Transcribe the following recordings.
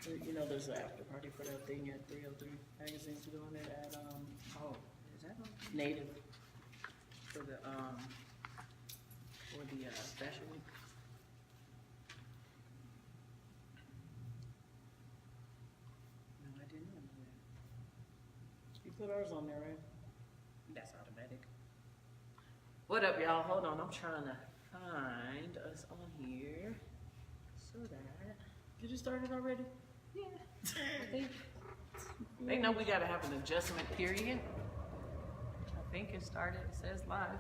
You know, there's an after party for that thing at 303 Magazine's doing it at, Oh, is that on? Native for the Fashion Week. No, I didn't know that. You put ours on there, right? That's automatic. What up, y'all? Hold on, I'm trying to find us on here so that. Did you start it already? Yeah, I think. They know we gotta have an adjustment period. I think it started. It says live.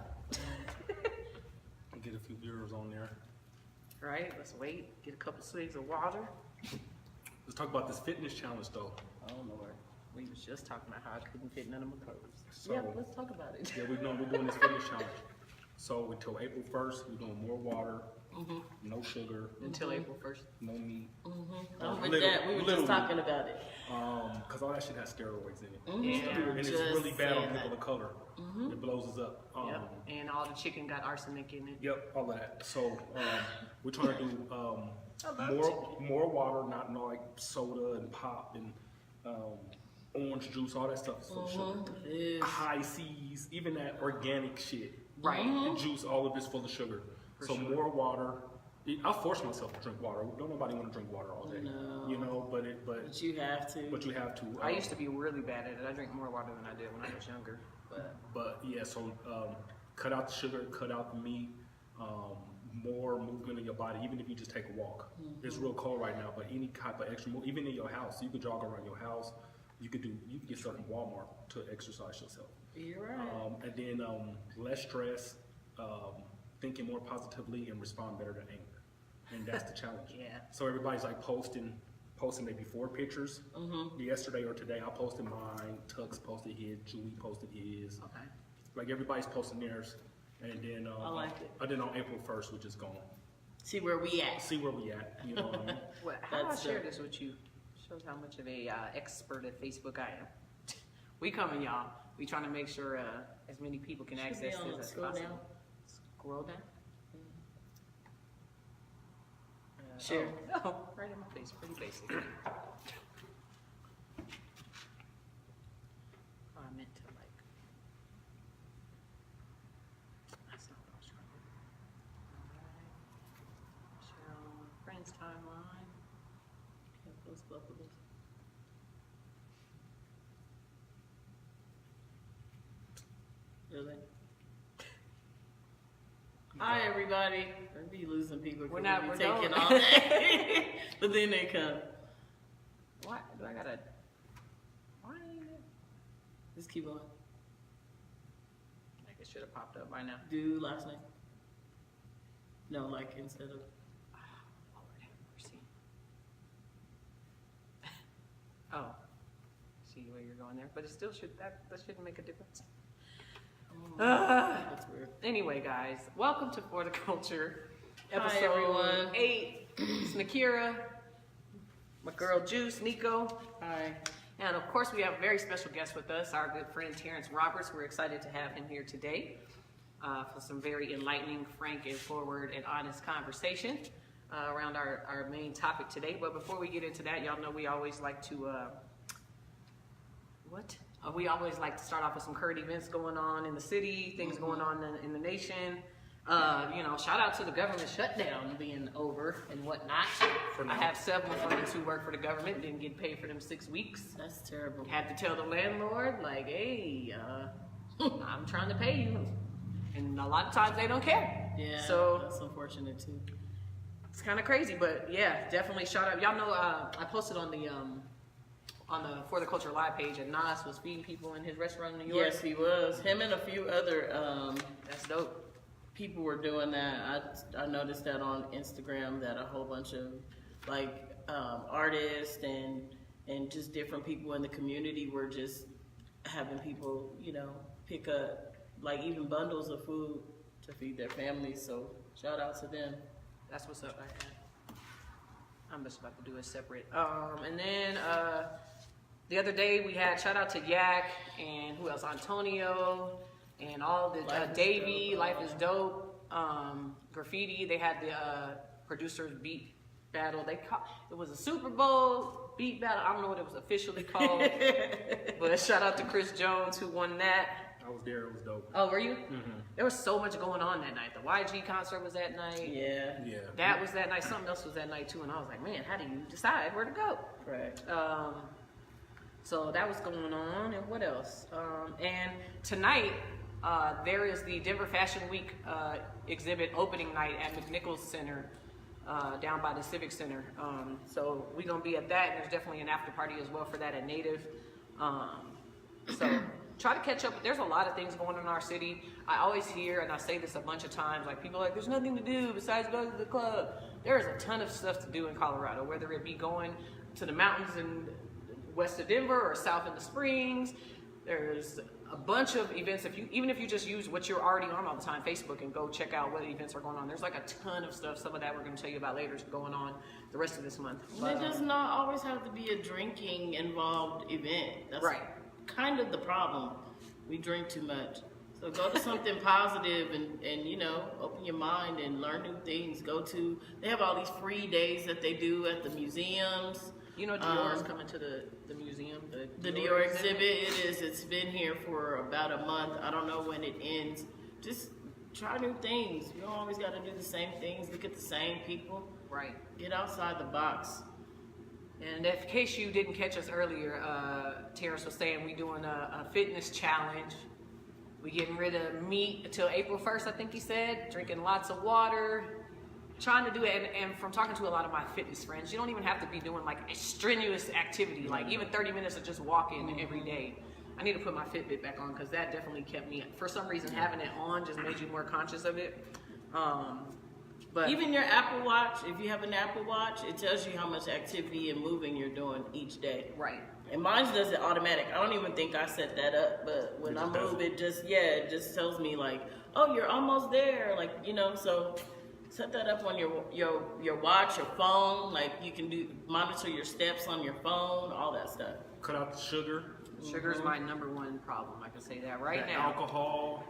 Get a few viewers on there. Right? Let's wait. Get a couple swigs of water. Let's talk about this fitness challenge though. Oh Lord, we was just talking about how I couldn't fit none of my clothes. So- Yeah, let's talk about it. Yeah, we're doing this fitness challenge. So until April 1st, we're doing more water, no sugar, Until April 1st. no meat. I'm with Little- that. We were little just talking about it. Cause all that shit has steroids in it. Yeah, And it's just really bad on saying people that. of color. It blows us up. Yep. And all the chicken got arsenic in it. Yep, all of that. So we're trying to do love more water, not like soda and pop and orange juice, all that stuff is full of sugar. Yes. High C's, even that organic shit. Right. And juice, all of it's full of sugar. For so sure. more water. I force myself to drink water. Don't nobody want to drink water all day. No. You know, but But you have to. you have to. I used to be really bad at it. I drink more water than I did when I was younger. But yeah, so cut out the sugar, cut out the meat, more movement in your body, even if you just take a walk. It's real cold right now, but any type of extra move, even in your house, you could jog around your house. You could get stuff from Walmart to exercise yourself. You're right. And then less stress, thinking more positively, and respond better to anger. And that's the challenge. Yeah. So everybody's like posting their before pictures. Yesterday or today, I posted mine. Tux posted his. Julie posted his. Okay. Like everybody's posting theirs, and then I like it. And then on April 1st, we're just gonna See where we at. see where we at. You know what I mean? Well, how do I That's share it. this with you? Shows how much of a expert at Facebook I am. We coming, y'all. We trying to make sure as many people can Should be access on- this as scroll possible. down. Scroll down. Share. Oh, right in my face. Pretty basic. Oh, I meant to like. That's not what I was trying to do. Alright. Share on friends timeline. Yeah, those bubbles. Really? Hi, everybody. We be losing people. 'cause We're not- we we're be taking not. all day. But then they come. What? Do I gotta? Why ain't it? Just keep on. Like it should have popped up by now. Do last name. No, like instead of. Lord have mercy. Oh, see where you're going there, but it still should. That shouldn't make a difference. That's weird. Anyway, guys, welcome to For the Culture, Hi, episode everyone. 8. It's Nakira, my girl Juice, Nico, Hi. and of course we have a very special guest with us, our good friend Terrence Roberts. We're excited to have him here today for some very enlightening, frank, and forward and honest conversation around our main topic today. But before we get into that, y'all know we always like to we always like to start off with some current events going on in the city, things going on in the nation. You know, shout out to the government shutdown being over and whatnot. I have several friends who work for the government, didn't get paid for them 6 weeks. That's terrible. Had to tell the landlord, like, hey, I'm trying to pay you. And a lot of times they don't care. Yeah. So that's unfortunate too. it's kind of crazy, but yeah, definitely shout out. Y'all know I posted on the For the Culture Live page, and Nas was feeding people in his restaurant in New York. Yes, he was. Him and a few other That's dope. people were doing that. I noticed that on Instagram that a whole bunch of like artists and just different people in the community were just having people, you know, pick up like even bundles of food to feed their families. So shout out to them. That's what's up. I'm just about to do a separate. And then the other day we had shout out to Yak and who else? Antonio and all the Life is Davey. Dope. Life is Dope. Graffiti. They had the producers beat battle. It was a Super Bowl beat battle. I don't know what it was officially called, but shout out to Chris Jones who won that. I was there. It was dope. Oh, were you? Mm-hmm. There was so much going on that night. The YG concert was that night. Yeah. Yeah. That was that night. Something else was that night too. And I was like, man, how do you decide where to go? Correct. So that was going on. And what else? And tonight, there is the Denver Fashion Week exhibit opening night at McNichols Center down by the Civic Center. So we're going to be at that. And there's definitely an after party as well for that at Native. So try to catch up. There's a lot of things going on in our city. I always hear, and I say this a bunch of times, like people are like, there's nothing to do besides go to the club. There is a ton of stuff to do in Colorado, whether it be going to the mountains in west of Denver or south in the Springs. There's a bunch of events. Even if you just use what you're already on all the time, Facebook, and go check out what events are going on. There's like a ton of stuff. Some of that we're going to tell you about later is going on the rest of this month. It does not always have to be a drinking involved event. That's right. Kind of the problem. We drink too much. So go to something positive and you know, open your mind and learn new things. They have all these free days that they do at the museums. You know, Dior is coming to the museum. The Dior exhibit, it's been here for about a month. I don't know when it ends. Just try new things. You don't always got to do the same things. Look at the same people. Right. Get outside the box. And in case you didn't catch us earlier, Terrence was saying we're doing a fitness challenge. We're getting rid of meat until April 1st, I think he said. Drinking lots of water. Trying to do it, and from talking to a lot of my fitness friends, you don't even have to be doing like a strenuous activity, like even 30 minutes of just walking every day. I need to put my Fitbit back on because that definitely kept me, for some reason, having it on just made you more conscious of it. But even your Apple Watch, if you have an Apple Watch, it tells you how much activity and moving you're doing each day. Right. And mine does it automatic. I don't even think I set that up, but when I move, it just tells me like, oh, you're almost there, like, you know. So set that up on your watch, your phone. Like you can monitor your steps on your phone, all that stuff. Cut out the sugar. Sugar is my number one problem. I can say that right the now. Alcohol.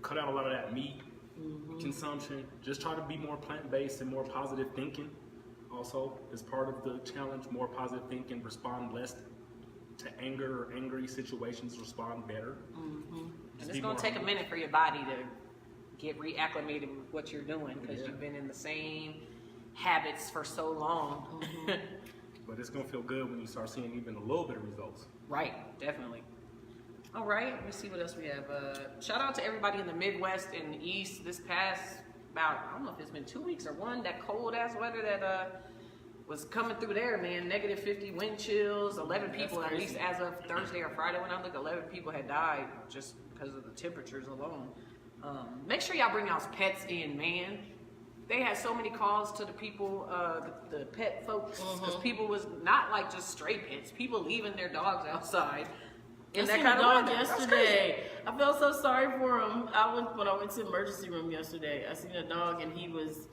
Cut out a lot of that meat consumption. Just try to be more plant-based and more positive thinking. Also, as part of the challenge, more positive thinking. Respond less to anger or angry situations. Respond better. And it's going to take a minute for your body to get reacclimated with what you're doing because you've been in the same habits for so long. But it's going to feel good when you start seeing even a little bit of results. Right, definitely. All right, let me see what else we have. Shout out to everybody in the Midwest and the East this past about, I don't know if it's been 2 weeks or one, that cold ass weather that was coming through there, man. -50 wind chills, 11 people, at least as of Thursday or Friday when I looked, 11 people had died just because of the temperatures alone. Make sure y'all bring y'all's pets in, man. They had so many calls to the people, the pet folks, because people was not like just stray pets. People leaving their dogs outside. I seen a dog yesterday. I felt so sorry for him. When I went to the emergency room yesterday, I seen a dog and he was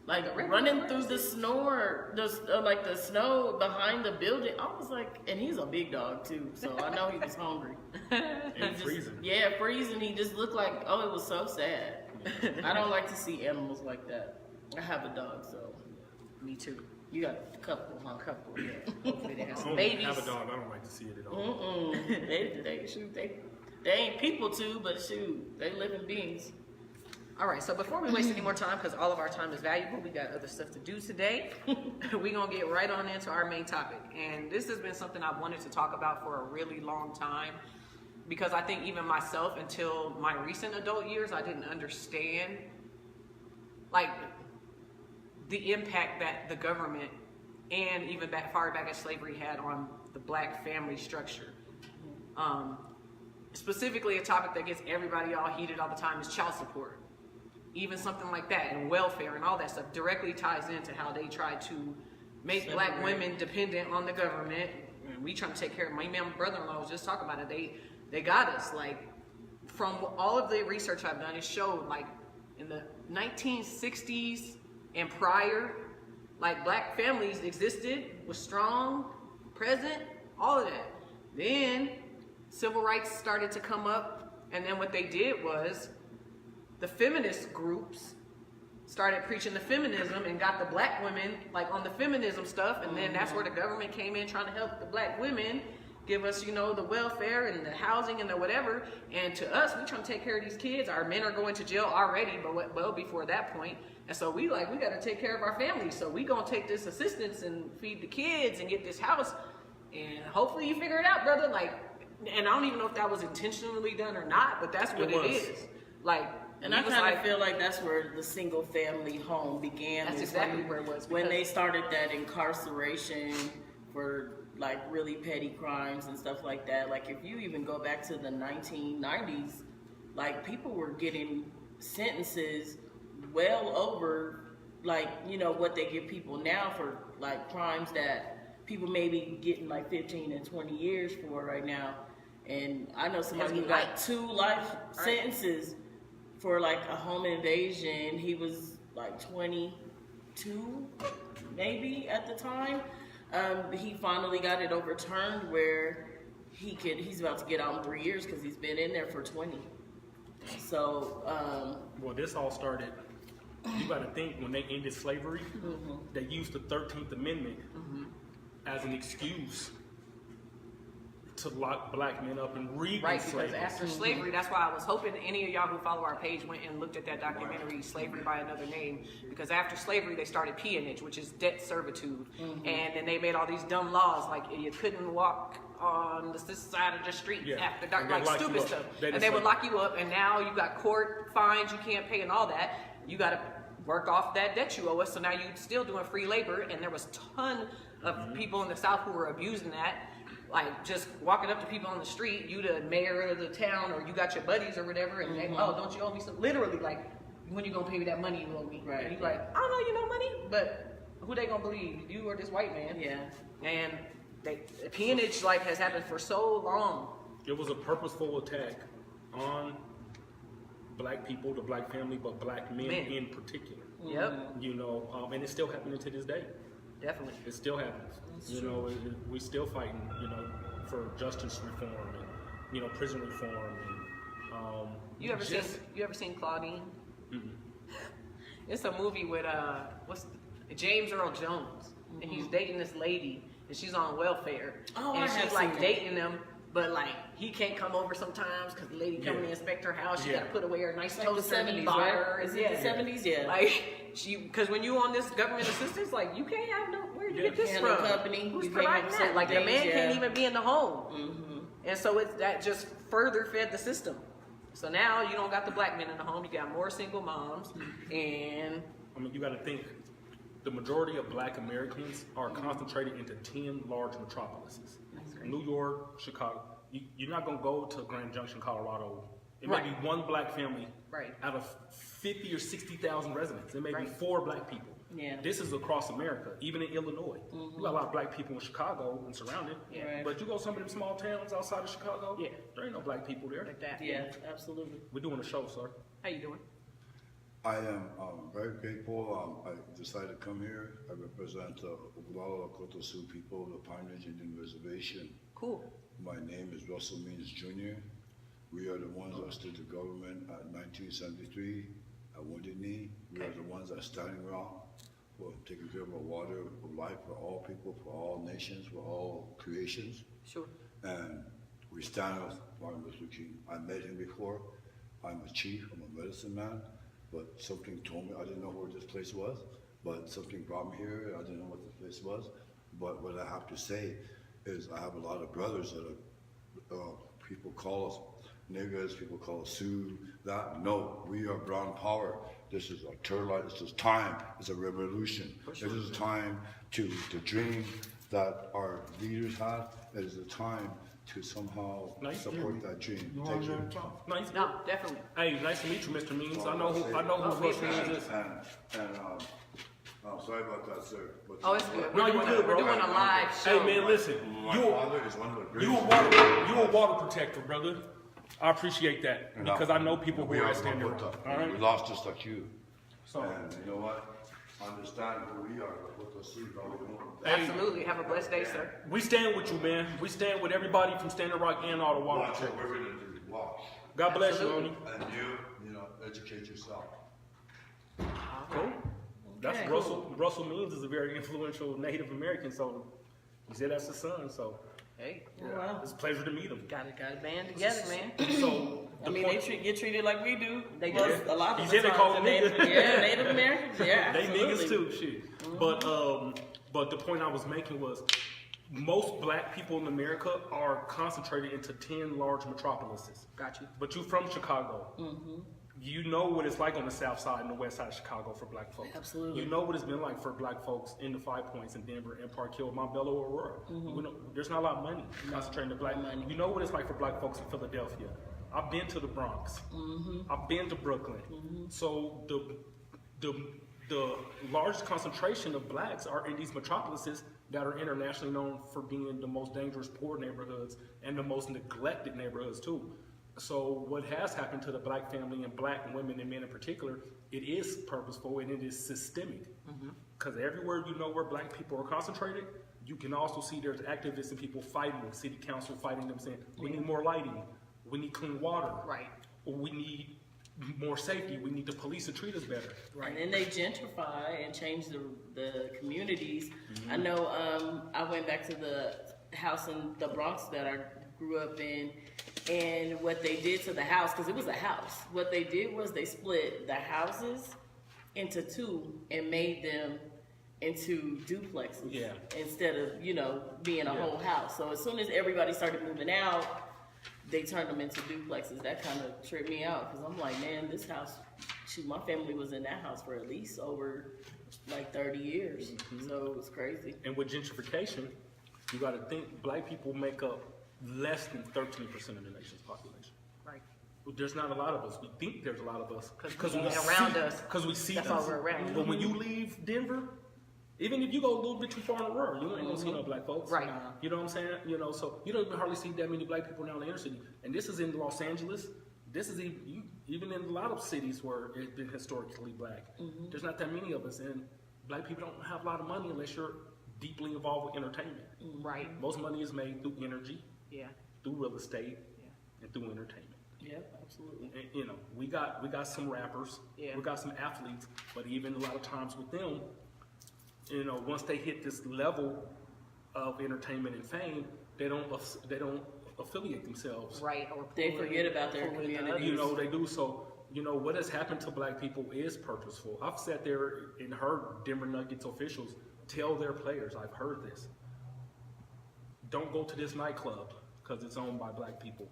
like running through the snow, the snow behind the building. I was like, and he's a big dog too, so I know he was hungry. And freezing. Yeah, freezing. He just looked like, it was so sad. I don't like to see animals like that. I have a dog, so. Me too. You got a couple, huh? Couple, yeah. Hopefully they have I some don't babies. have a dog. I don't like to see it at all. They ain't people too, but shoot, they living beings. All right, so before we waste any more time, because all of our time is valuable, we got other stuff to do today. We're going to get right on into our main topic. And this has been something I've wanted to talk about for a really long time, because I think even myself, until my recent adult years, I didn't understand, like, the impact that the government and even far back as slavery had on the black family structure. Specifically, a topic that gets everybody all heated all the time is child support. Even something like that, and welfare and all that stuff directly ties into how they try to make black women dependent on the government. And we trying to take care of my brother-in-law was just talking about it. They got us. Like, from all of the research I've done, it showed like in the 1960s and prior, like black families existed, was strong, present, all of that. Then civil rights started to come up, and then what they did was the feminist groups started preaching the feminism and got the black women like on the feminism stuff, and then that's where the government came in trying to help the black women, give us, you know, the welfare and the housing and the whatever. And to us, we trying to take care of these kids. Our men are going to jail already, but well before that point. And so we got to take care of our families. So we gonna take this assistance and feed the kids and get this house. And hopefully you figure it out, brother. Like, and I don't even know if that was intentionally done or not, but that's what it is. Like, and I kind of feel like that's where the single family home began. That's exactly where it was. When they started that incarceration for like really petty crimes and stuff like that. Like if you even go back to the 1990s, like people were getting sentences well over like, you know, what they give people now for like crimes that people may be getting like 15 and 20 years for right now. And I know somebody who got 2 life sentences for like a home invasion. He was like 22 maybe at the time. He finally got it overturned where he's about to get out in 3 years because he's been in there for 20. So, well, this all started, you got to think, when they ended slavery, they used the 13th Amendment as an excuse to lock black men up and re-enslave right, because after slavery, that's why I was hoping any of y'all who follow our page went and looked at that documentary, Slavery by Another Name, because after slavery, they started peonage, which is debt servitude, and then they made all these dumb laws, like you couldn't walk on this side of the street after dark, like stupid stuff, and they would lock you up, and now you got court fines you can't pay and all that. You got to work off that debt you owe us, so now you're still doing free labor, and there was a ton of people in the South who were abusing that. Like just walking up to people on the street, you the mayor of the town, or you got your buddies or whatever, and they, oh, don't you owe me some? Literally, like, when you gonna pay me that money you owe me? Right. And he's like, I don't know, you know money, but who they gonna believe, you or this white man? yeah. And peonage like has happened for so long. It was a purposeful attack on black people, the black family, but black men in particular. Yep. You know, and it's still happening to this day. Definitely. It still happens. You know, we still fighting, you know, for justice reform and, you know, prison reform and You ever seen Claudine? Mm-hmm. It's a movie with James Earl Jones, and he's dating this lady, and she's on welfare, and she's like dating him, but like he can't come over sometimes because the lady coming to inspect her house. She got to put away her nice like toaster the 70s, he bought right? her. Is it the 70s? Yeah. Like because when you on this government assistance, like you can't have no. Where you get this from? Company. Who's You providing can't that? have Like the certain man things, can't even be in the home, and so that just further fed the system. So now you don't got the black men in the home. You got more single moms, and I mean, you got to think, the majority of black Americans are concentrated into 10 large metropolises. New York, Chicago. You're not going to go to Grand Junction, Colorado. It may be one black family out of 50 or 60,000 residents. There may be 4 black people. Yeah. This is across America, even in Illinois. You got a lot of black people in Chicago and surrounded. But you go some of them small towns outside of Chicago, there ain't no black people there. like that. Yeah, absolutely. We're doing a show, sir. How you doing? I am very grateful. I decided to come here. I represent the Oglala Lakota Sioux people of the Peonage Indian Reservation. Cool. My name is Russell Means Jr. We are the ones that stood the government at 1973 at Wounded Knee. We are the ones that are standing around for taking care of our water, for life, for all people, for all nations, for all creations. Sure. And we stand with Martin Luther King. I met him before. I'm a chief, I'm a medicine man, but something told me, I didn't know where this place was, but something brought me here. I didn't know what this place was. But what I have to say is I have a lot of brothers that are, people call us niggas, people call us Sioux, that. No, we are brown power. This is a turlight, this is time, it's a revolution. Sure. It is a time to dream that our leaders had. It is a time to somehow support that dream. Thank you. Nice. No, definitely. Hey, nice to meet you, Mr. Means. I know who Russell Means is. Sorry about that, sir. But Oh, it's good. No, you're good, bro. We're doing a live show. Hey, man, listen. my father is one of the greatest. You a water protector, brother. I appreciate that because I know people who are standing around. All right. We lost just like you. So, And you know what? Understand who we are, what the Sioux are. hey, Absolutely. Have a blessed day, sir. we stand with you, man. We stand with everybody from Standing Rock and all the water Watch what protectors. we're gonna do. Watch. God bless you, Absolutely. Oni. And you know, educate yourself. Cool. That's Okay. Russell Means is a very influential Native American, so he said that's his son. So Hey, yeah, Wow. it's a pleasure to meet him. got a band together, man. So I mean, they get treated like we do. They Well, do. a lot He of said the they call times. them Native, niggas. yeah, Native Americans. Yeah, They absolutely. niggas too, shit. But the point I was making was most black people in America are concentrated into 10 large metropolises. Got you. But you from Chicago. You know what it's like on the south side and the west side of Chicago for black folks. Absolutely. You know what it's been like for black folks in the 5 Points in Denver and Park Hill, Mount Bello, Aurora. There's not a lot of money concentrated in black money. You know what it's like for black folks in Philadelphia. I've been to the Bronx. I've been to Brooklyn. So the largest concentration of blacks are in these metropolises that are internationally known for being the most dangerous poor neighborhoods and the most neglected neighborhoods too. So what has happened to the black family and black women and men in particular, it is purposeful and it is systemic. Because everywhere you know where black people are concentrated, you can also see there's activists and people fighting, city council fighting them saying, we need more lighting, we need clean water, Right. we need more safety, we need the police to treat us better. And then they gentrify and change the communities. I know I went back to the house in the Bronx that I grew up in, and what they did to the house, because it was a house, what they did was they split the houses into two and made them into duplexes Yeah. instead of, being a Yeah. whole house. So as soon as everybody started moving out, they turned them into duplexes. That kind of tripped me out because I'm like, man, this house, shoot, my family was in that house for at least over like 30 years. So it was crazy. And with gentrification, you got to think black people make up less than 13% of the nation's population. Right. There's not a lot of us. We think there's a lot of us Because we around us. Because we see That's them. all we're around. But when you leave Denver, even if you go a little bit too far in the rural, you ain't gonna see no black folks. Right. You know what I'm saying? So you don't even hardly see that many black people now in the inner city. And this is in Los Angeles. This is even in a lot of cities where it's been historically black. There's not that many of us, and black people don't have a lot of money unless you're deeply involved with entertainment. Right. Most money is made through energy, Yeah. through real estate, Yeah. and through entertainment. Yeah, absolutely. And, we got some rappers, Yeah. we got some athletes, but even a lot of times with them, once they hit this level of entertainment and fame, they don't affiliate themselves. Right. Or They pull in- forget about their pull in the community. others. They do. So, what has happened to black people is purposeful. I've sat there and heard Denver Nuggets officials tell their players, I've heard this, don't go to this nightclub because it's owned by black people.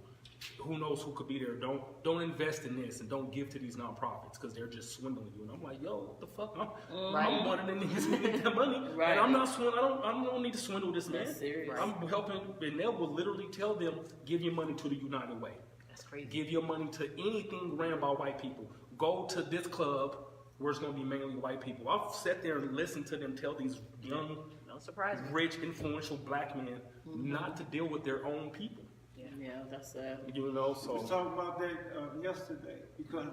Who knows who could be there? Don't invest in this and don't give to these nonprofits because they're just swindling you. And I'm like, yo, what the fuck? I'm one of the niggas who need that money, Right. and I'm not swindling. I don't need to swindle this man. That's serious. I'm helping, and they will literally tell them, give your money to the United Way. That's crazy. Give your money to anything ran by white people. Go to this club where it's going to be mainly white people. I've sat there and listened to them tell these young, Don't surprise me. rich, influential black men not to deal with their own people. Yeah, that's sad. We was So talking about that yesterday because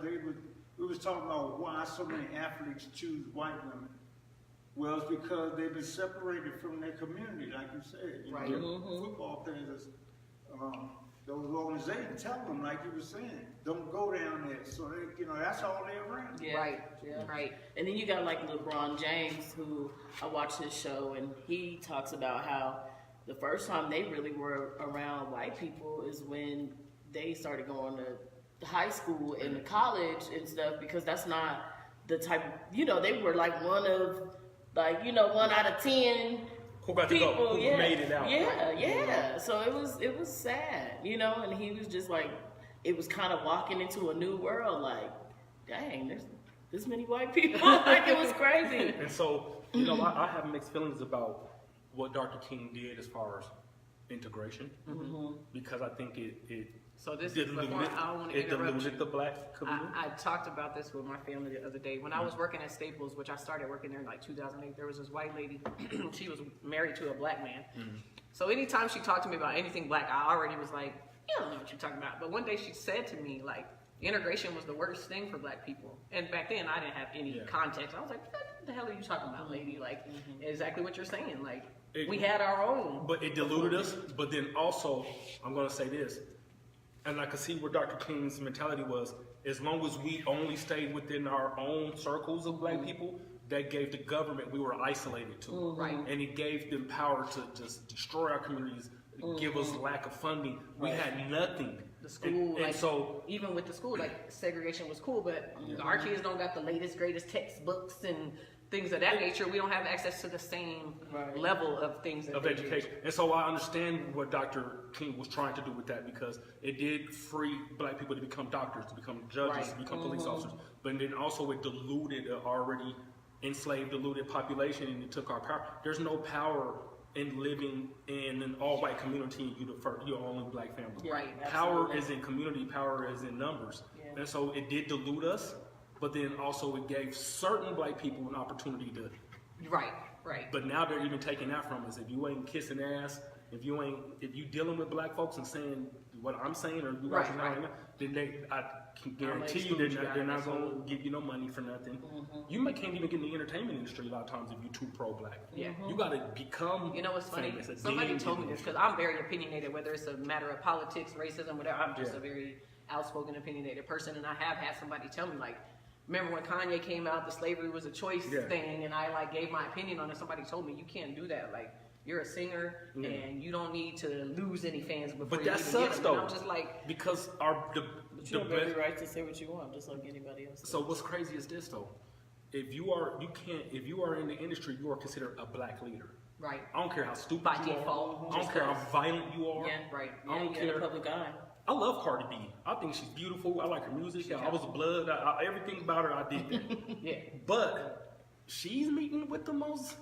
we was talking about why so many athletes choose white women. Well, it's because they've been separated from their community, like you said. Right. Football players, those organizations tell them, like you were saying, don't go down there. So they, that's all they're around. Yeah. Right. Yeah. Right. And then you got like LeBron James, who I watched his show, and he talks about how the first time they really were around white people is when they started going to high school and to college and stuff, because that's not the type of, they were like one out of 10 who got to people. go? Who Yeah. made it out? Yeah. So it was sad, and he was just like, it was kind of walking into a new world, like, dang, there's this many white people. Like, it was crazy. And so, I have mixed feelings about what Dr. King did as far as integration, because I think it So this is diluted, before, I don't want to it interrupt diluted you. the black community. I talked about this with my family the other day. When I was working at Staples, which I started working there in like 2008, there was this white lady. She was married to a black man. So anytime she talked to me about anything black, I already was like, you don't know what you're talking about. But one day she said to me, like, integration was the worst thing for black people. And back then I didn't have any context. I was like, what the hell are you talking about, lady? Like, exactly what you're saying. Like, we had our own. But it diluted us. But then also, I'm going to say this, and I could see where Dr. King's mentality was. as long as we only stayed within our own circles of black people, that gave the government, we were isolated to. Right. And it gave them power to just destroy our communities, give us lack of funding. We had nothing. The school, and like, so even with the school, like segregation was cool, but our kids don't got the latest, greatest textbooks and things of that nature. We don't have access to the same level of things that of they education. And so I understand what Dr. King was trying to do with that, because it did free black people to become doctors, to become judges, to become police officers. But then also it diluted an already enslaved, diluted population, and it took our power. There's no power in living in an all-white community and you're only black family. Right, Power is in community, power is in numbers. And so it did dilute us, but then also it gave certain black people an opportunity to. Right. But now they're even taking that from us. If you ain't kissing ass, if you dealing with black folks and saying what I'm saying, or you guys are saying, then I can guarantee you they're not going to give you no money for nothing. You can't even get in the entertainment industry a lot of times if you're too pro-black. Yeah. You got to become. You know what's funny? famous. Somebody told me this, because I'm very opinionated, whether it's a matter of politics, racism, whatever. I'm just a very outspoken, opinionated person, and I have had somebody tell me, like, remember when Kanye came out, the slavery was a choice thing, and I like gave my opinion on it. Somebody told me, you can't do that. Like, you're a singer, and you don't need to lose any fans before But you that even sucks get them. though, And I'm just like, because You have every right to say what you want, just like anybody else. So what's crazy is this though, if you are in the industry, you are considered a black leader. right. I don't care how stupid By you default. are. I don't care how violent you are. Yeah, Right. I don't you're in care. the public eye. I love Cardi B. I think she's beautiful. I like her music. I was blood. Everything about her, I did that. Yeah. But she's meeting with the most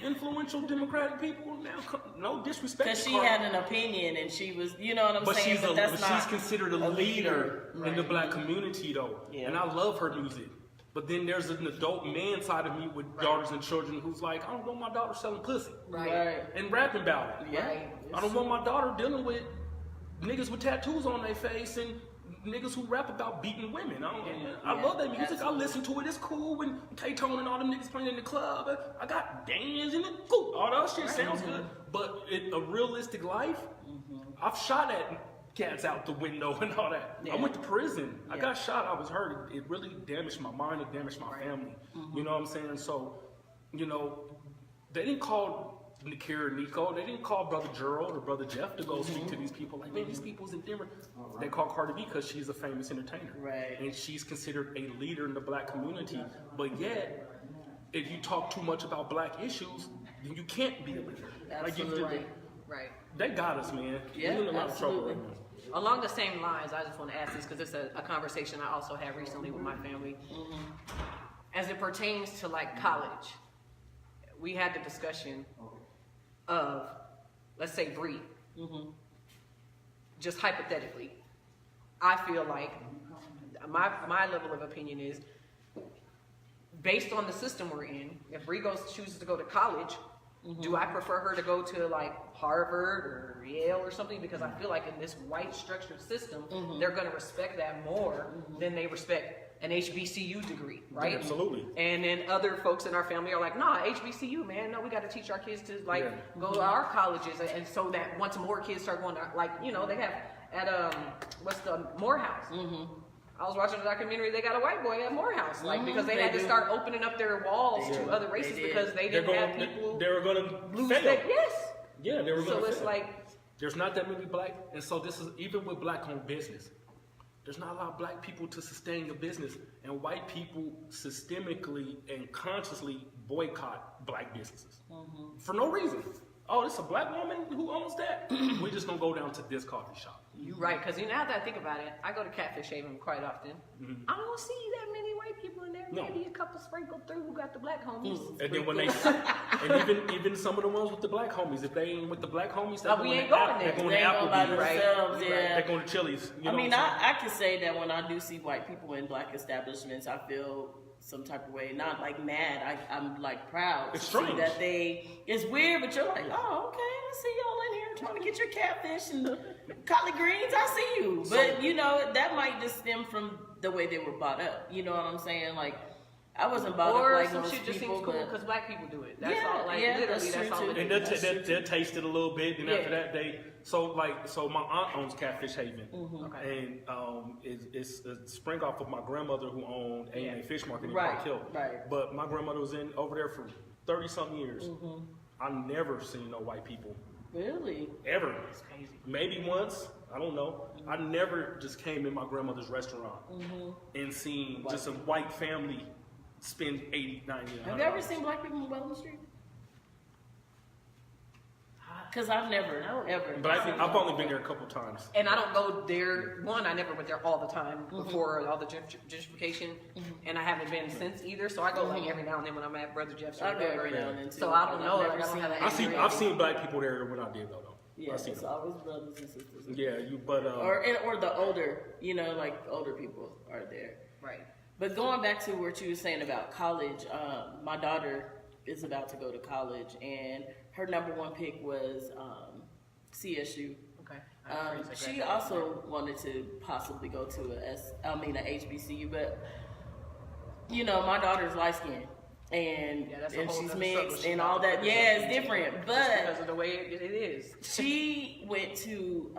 influential Democratic people now. No disrespect. Because to she Cardi. had an opinion and she was, you know what I'm But saying? she's considered a leader in the Right. black community, though. Yeah. And I love her music. But then there's an adult man side of me with daughters and children who's like, I don't want my daughter selling pussy Right. and rapping about it. Yeah. Right. I don't want my daughter dealing with niggas with tattoos on their face and niggas who rap about beating women. I love that music. I listen to it. It's cool when K-Tone and all them niggas playing in the club. I got Daniels in it. Cool. All that shit sounds good. But in a realistic life, I've shot at cats out the window and all that. I went to prison. I got shot. I was hurt. It really damaged my mind. It damaged my family. You know what I'm saying? So, they didn't call Nakira and Nico. They didn't call Brother Gerald or Brother Jeff to go speak to these people. Like, man, these people's in Denver. They call Cardi B because she's a famous entertainer. Right. And she's considered a leader in the black community. But yet, if you talk too much about black issues, then you can't be a leader. Absolutely. Right. They got us, man. Yeah, We're in a lot of trouble absolutely. right now. Along the same lines, I just want to ask this because it's a conversation I also had recently with my family. As it pertains to like college, we had the discussion of, let's say, Bree. Just hypothetically, I feel like my level of opinion is, based on the system we're in, if Bree chooses to go to college, do I prefer her to go to like Harvard or Yale or something? Because I feel like in this white structured system, they're going to respect that more than they respect an HBCU degree, right? Absolutely. And then other folks in our family are like, nah, HBCU, man, no, we got to teach our kids to like go to our colleges, and so that once more kids start going to, like, they have at what's the Morehouse. I was watching a documentary. They got a white boy at Morehouse, like because they had to start opening up their walls to other races because they didn't have people. They were going to lose fail. Yes. Yeah, they were going to So fail. it's like, There's not that many black, and so this is even with black-owned business. There's not a lot of black people to sustain the business, and white people systemically and consciously boycott black businesses for no reason. Oh, it's a black woman who owns that. We're just gonna go down to this coffee shop. you're right, because now that I think about it, I go to Catfish Haven quite often. I don't see that many white people in there. No. Maybe a couple sprinkled through who got the black homies. And then when they, and even some of the ones with the black homies, if they ain't with the black homies, they're Oh, we going ain't to going there. They're going They to ain't gonna by Applebee's. themselves, Right. yeah. They're going to Chili's. You know I mean, what I'm saying? I can say that when I do see white people in black establishments, I feel some type of way, not like mad. I'm like proud It's to see strange. that it's weird, but you're like, oh, okay, I see y'all in here trying to get your catfish and the collard greens. I see you, but that might just stem from the way they were brought up. You know what I'm saying? Like, I wasn't bothered Or like some most shit just people, seems cool but because black people do it. That's Yeah, all. Like yeah, literally, that's that's true all. too. It And is. they'll taste it a little bit, and after Yeah. that so my aunt owns Catfish Haven, Okay. and it's a spring off of my grandmother who owned A&A Fish Market in Right, Park Hill. right. But my grandmother was over there for 30-something years. I never seen no white people really, ever. It's crazy. Maybe once, I don't know. I never just came in my grandmother's restaurant and seen just a white family spend $80, $90. have you ever seen black people on Bellevue Street? Because I've never, ever. But I think I've only been there a couple times. And I don't go there. One, I never went there all the time before all the gentrification, and I haven't been since either. So I go like every now and then when I'm at Brother Jeff's or I go whatever. every now and then too. So I don't I've know. never Like, I don't seen have that. that. I've seen black people there when I did though. Yeah, I seen it's them. always brothers and sisters. Yeah, but Or the older, like older people are there. Right. But going back to what you were saying about college, my daughter is about to go to college, and her number one pick was CSU. Okay. I have friends that She graduated. also wanted to possibly go to a HBCU, but my daughter's light skinned and, Yeah, that's a and whole she's nother mixed struggle. and all that. Yeah, it's different, Just but because of the way it is. she went to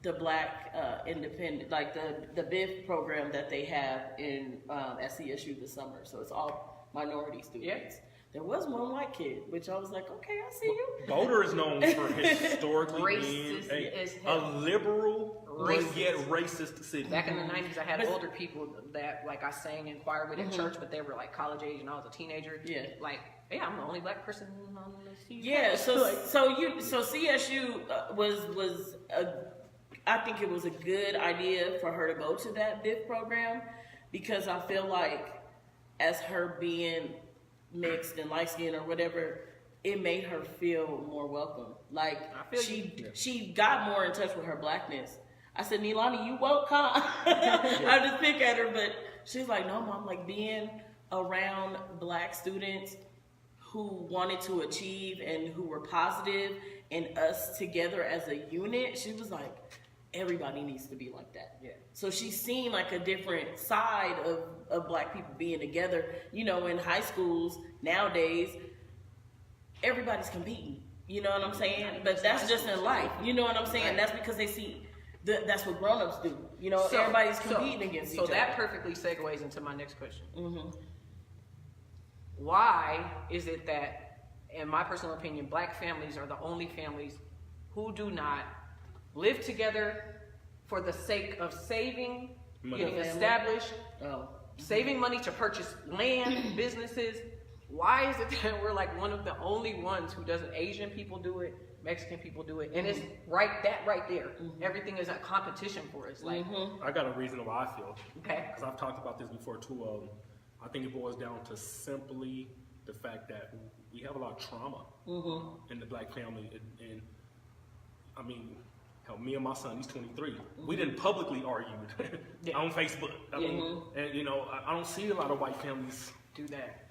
the Black Independent, like the BIF program that they have in at CSU this summer. So it's all minority students. Yeah. There was one white kid, which I was like, okay, I see you. Boulder is known for historically Racist being as a hell. liberal but Racist. yet racist city. Back in the 90s, I had But- older people that like I sang and choir with in church, but they were like college age and I was a teenager. Yeah. Like, yeah, I'm the only black person on the season. Yeah, so CSU was I think it was a good idea for her to go to that BIF program because I feel like as her being mixed and light skinned or whatever, it made her feel more welcome. Like I feel she got more in touch with her blackness. I said, Nilani, you woke, huh? I just pick at her, but she's like, no, Mom, like being around black students who wanted to achieve and who were positive and us together as a unit, she was like, everybody needs to be like that. Yeah. So she's seen like a different side of black people being together. In high schools nowadays, everybody's competing. You know what I'm saying? But that's just in life. You know what I'm saying? Right. That's because they see that's what grown-ups do. Everybody's competing against each So other. that perfectly segues into my next question. Mm-hmm. Why is it that, in my personal opinion, black families are the only families who do not live together for the sake of saving, Money. getting Family. established, Oh. saving money to purchase land, businesses? Why is it that we're like one of the only ones who doesn't? Asian people do it, Mexican people do it, and it's right there. Everything is a competition for us. Like, I got a reason why I feel. okay, Because I've talked about this before too. I think it boils down to simply the fact that we have a lot of trauma in the black family. And I mean, hell, me and my son, he's 23. We didn't publicly argue on Facebook. I mean, and I don't see a lot of white families, do that.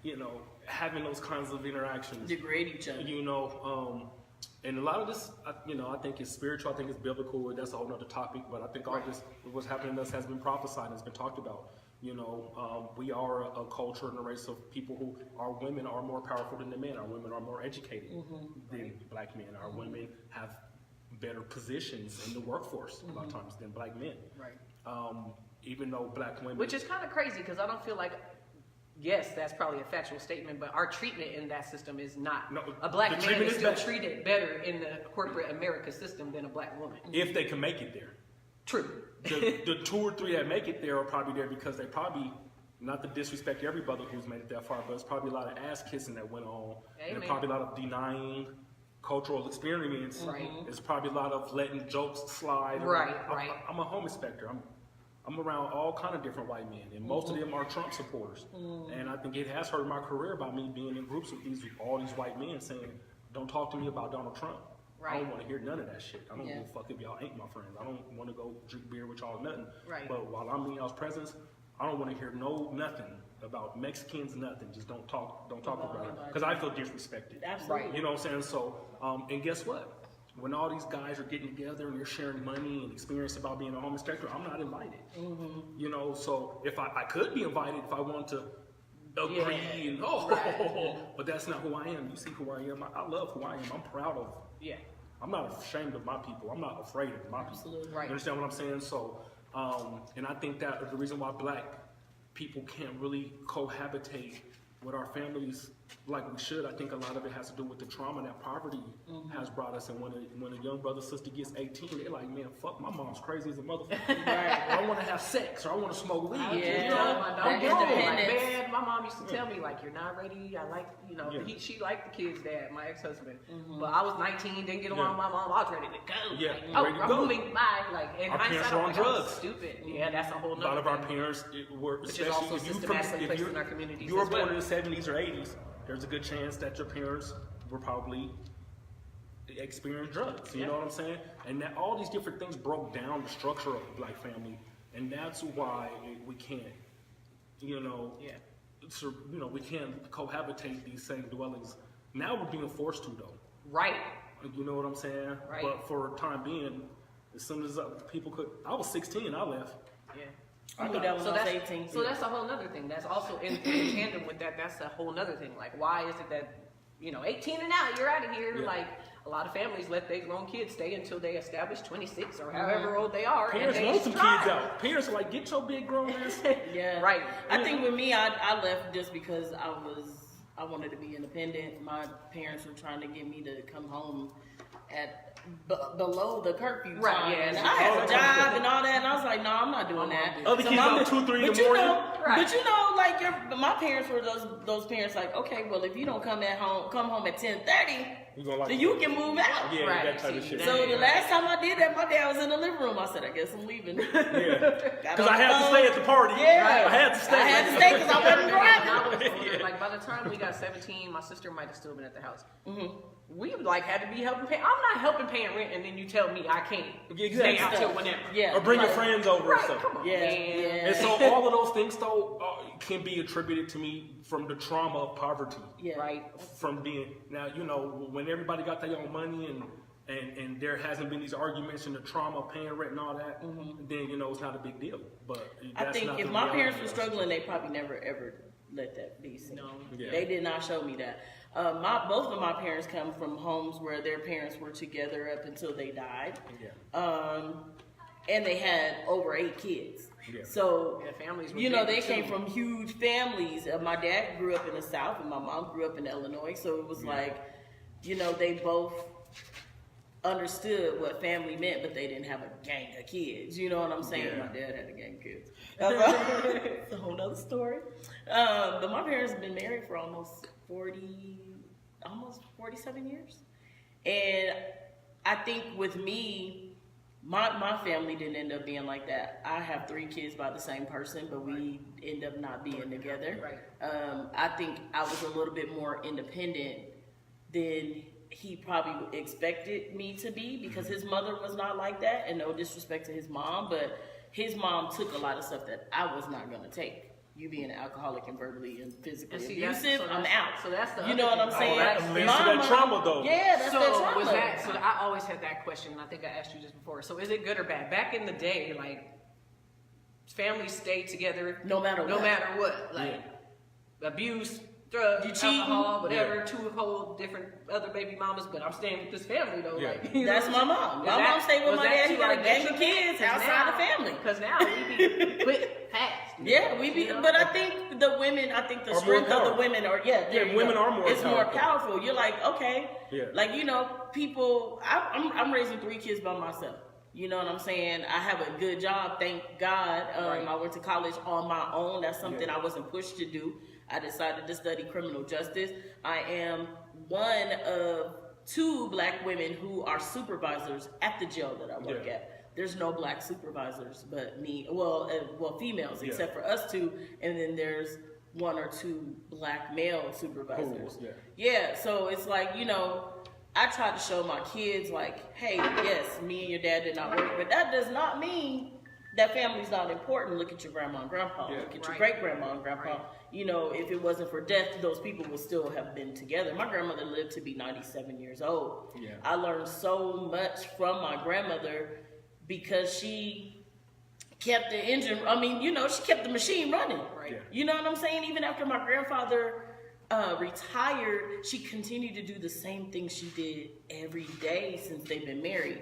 having those kinds of interactions. Degrade each other. And a lot of this, I think is spiritual. I think it's biblical. That's a whole other topic. But I think all this, what's happening to us, has been prophesied and has been talked about. We are a culture and a race of people who, our women are more powerful than the men. Our women are more educated than black men. Our women have better positions in the workforce a lot of times than black men. Right. Even though black women, Which is kind of crazy because I don't feel like, yes, that's probably a factual statement, but our treatment in that system is not. No, A black the man treatment is is still bad. treated better in the corporate America system than a black woman. if they can make it there. True. The 2 or 3 that make it there are probably there because they probably, not to disrespect every brother who's made it that far, but it's probably a lot of ass kissing that went on. And Amen. probably a lot of denying cultural experience. Right. There's probably a lot of letting jokes slide. Right, right. I'm a home inspector. I'm around all kind of different white men, and most of them are Trump supporters. And I think it has hurt my career by me being in groups with all these white men saying, "Don't talk to me about Donald Trump. I Right. don't want to hear none of that shit. I don't Yeah. give a fuck if y'all ain't my friends. I don't want to go drink beer with y'all or nothing. Right. But while I'm in y'all's presence, I don't want to hear nothing about Mexicans, nothing. Just don't talk about it. Because I feel disrespected. Absolutely. You know what I'm saying? So, and guess what? When all these guys are getting together and you're sharing money and experience about being a home inspector, I'm not invited. So if I could be invited if I want to agree and Right. but that's not who I am. You see who I am. I love who I am. I'm proud of. Yeah. I'm not ashamed of my people. I'm not afraid of my people. Absolutely. Right. You understand what I'm saying? So, and I think that the reason why black people can't really cohabitate with our families like we should, I think a lot of it has to do with the trauma that poverty has brought us. And when a young brother sister gets 18, they're like, man, fuck, my mom's crazy as a motherfucker. Or I want to have sex, or I want to smoke weed. Yeah. You know? My I'm daughter, grown. like, Independence. man, my mom used to tell me, like, you're not ready. I like, you know, Yeah. she liked the kids' dad, my ex-husband. But I was 19, didn't get along with Yeah. my mom. I was ready to go. Yeah, Like, ready to I'm go. moving by. Like, in Our hindsight, parents I'm were on like, I was drugs. stupid. Yeah, that's a whole A nother lot of our thing. parents were, Which is especially also if you systematically if placed you're- in our communities you were as well. born in the 70s or 80s, there's a good chance that your parents were probably experienced drugs. You Yeah. know what I'm saying? And that all these different things broke down the structure of the black family, and that's why we can't, you know, Yeah. so, you know, we can't cohabitate these same dwellings. Now we're being forced to, though. Right. You know what I'm saying? Right. But for the time being, as soon as people could, I was 16, I left. Yeah. I knew that when So I was that's, 18. so that's a whole nother thing. That's also in tandem with that. That's a whole nother thing. Like, why is it that, 18 and out, you're out of here? Yeah. Like, a lot of families let their grown kids stay until they establish 26 or however old they are. Parents and they want some strive. kids out. Parents are like, get your big grown ass. Yeah. Right. I think with me, I left just because I wanted to be independent. My parents were trying to get me to come home at below the curfew Right, time. yeah, And so I had all a the job and all that, and I was like, no, I'm not doing that. Other kids I'm- up 2, 3 in but the you morning. know, Right. But you know, like my parents were those parents like, okay, well, if you don't come home at 10:30, You gonna like then you can move out. Yeah, Right. that type of See, shit. that- So the last time I did that, my dad was in the living room. I said, I guess I'm leaving. Yeah. Got Because on I the had to phone. stay at the party. Yeah. I had to stay. I had to stay because I wasn't driving. I was older, like by the time we got 17, my sister might have still been at the house. We like had to be helping pay. I'm not helping paying rent, and then you tell me I can't Exactly. stay out till whenever. Yeah. Or bring your Right. friends over Right, or something. come on, Yeah, man. yeah. And so all of those things, though, can be attributed to me from the trauma of poverty. Yeah. Right. From being, now, when everybody got their own money and there hasn't been these arguments and the trauma of paying rent and all that, then, it's not a big deal. But I that's think not if the my reality parents of were it. struggling, they probably never ever let that be seen. No. Yeah. They did not show me that. Both of my parents come from homes where their parents were together up until they died, Yeah. and they had over 8 kids. Yeah. So Yeah, families were they big, came too. from huge families. My dad grew up in the South, and my mom grew up in Illinois. So it was like, they both understood what family meant, but they didn't have a gang of kids. You know what I'm saying? Yeah. My dad had a gang of kids. It's a whole nother story. But my parents have been married for almost 47 years. And I think with me, my family didn't end up being like that. I have 3 kids by the same person, but we end up not being together. Right. I think I was a little bit more independent than he probably expected me to be, because his mother was not like that, and no disrespect to his mom, but his mom took a lot of stuff that I was not going to take. You being an alcoholic and verbally and physically And see, that's- abusive, so I'm that's- out. so that's the you other know what I'm thing. saying? Oh, that leads to that Mama- trauma, though. Yeah, that's So that trauma. was that? So I always had that question, and I think I asked you this before. So is it good or bad? Back in the day, like families stayed together No matter no what. matter what, like abuse, drugs, You cheating? alcohol, whatever. 2 whole different other baby mamas, but I'm staying with this family though. Yeah. Like, you know That's what my I'm mom. saying? My mom stayed with was my that dad. He to got a our gang of detriment? kids 'Cause outside now- the family. Because now we be quick, fast. Yeah, we be, You know? but I think the women, I think the Are more strength of the powerful. women are, there you women go. are more It's more powerful. powerful. You're like, okay, Yeah. like, people, I'm raising 3 kids by myself. You know what I'm saying? I have a good job, thank God. Right. I went to college on my own. That's something Yeah. I wasn't pushed to do. I decided to study criminal justice. I am one of 2 black women who are supervisors at the jail that I work Yeah. at. There's no black supervisors but me. Well, females, Yeah. except for us 2, and then there's 1 or 2 black male supervisors. Cool, yeah. Yeah, so it's like, I try to show my kids, like, hey, yes, me and your dad did not work, but that does not mean that family's not important. Look at your grandma and grandpa. Yeah. Look at your Right. great-grandma and grandpa. Right. If it wasn't for death, those people would still have been together. My grandmother lived to be 97 years old. Yeah. I learned so much from my grandmother because she kept the engine, she kept the machine running. Right. Yeah. You know what I'm saying? Even after my grandfather retired, she continued to do the same thing she did every day since they've been married.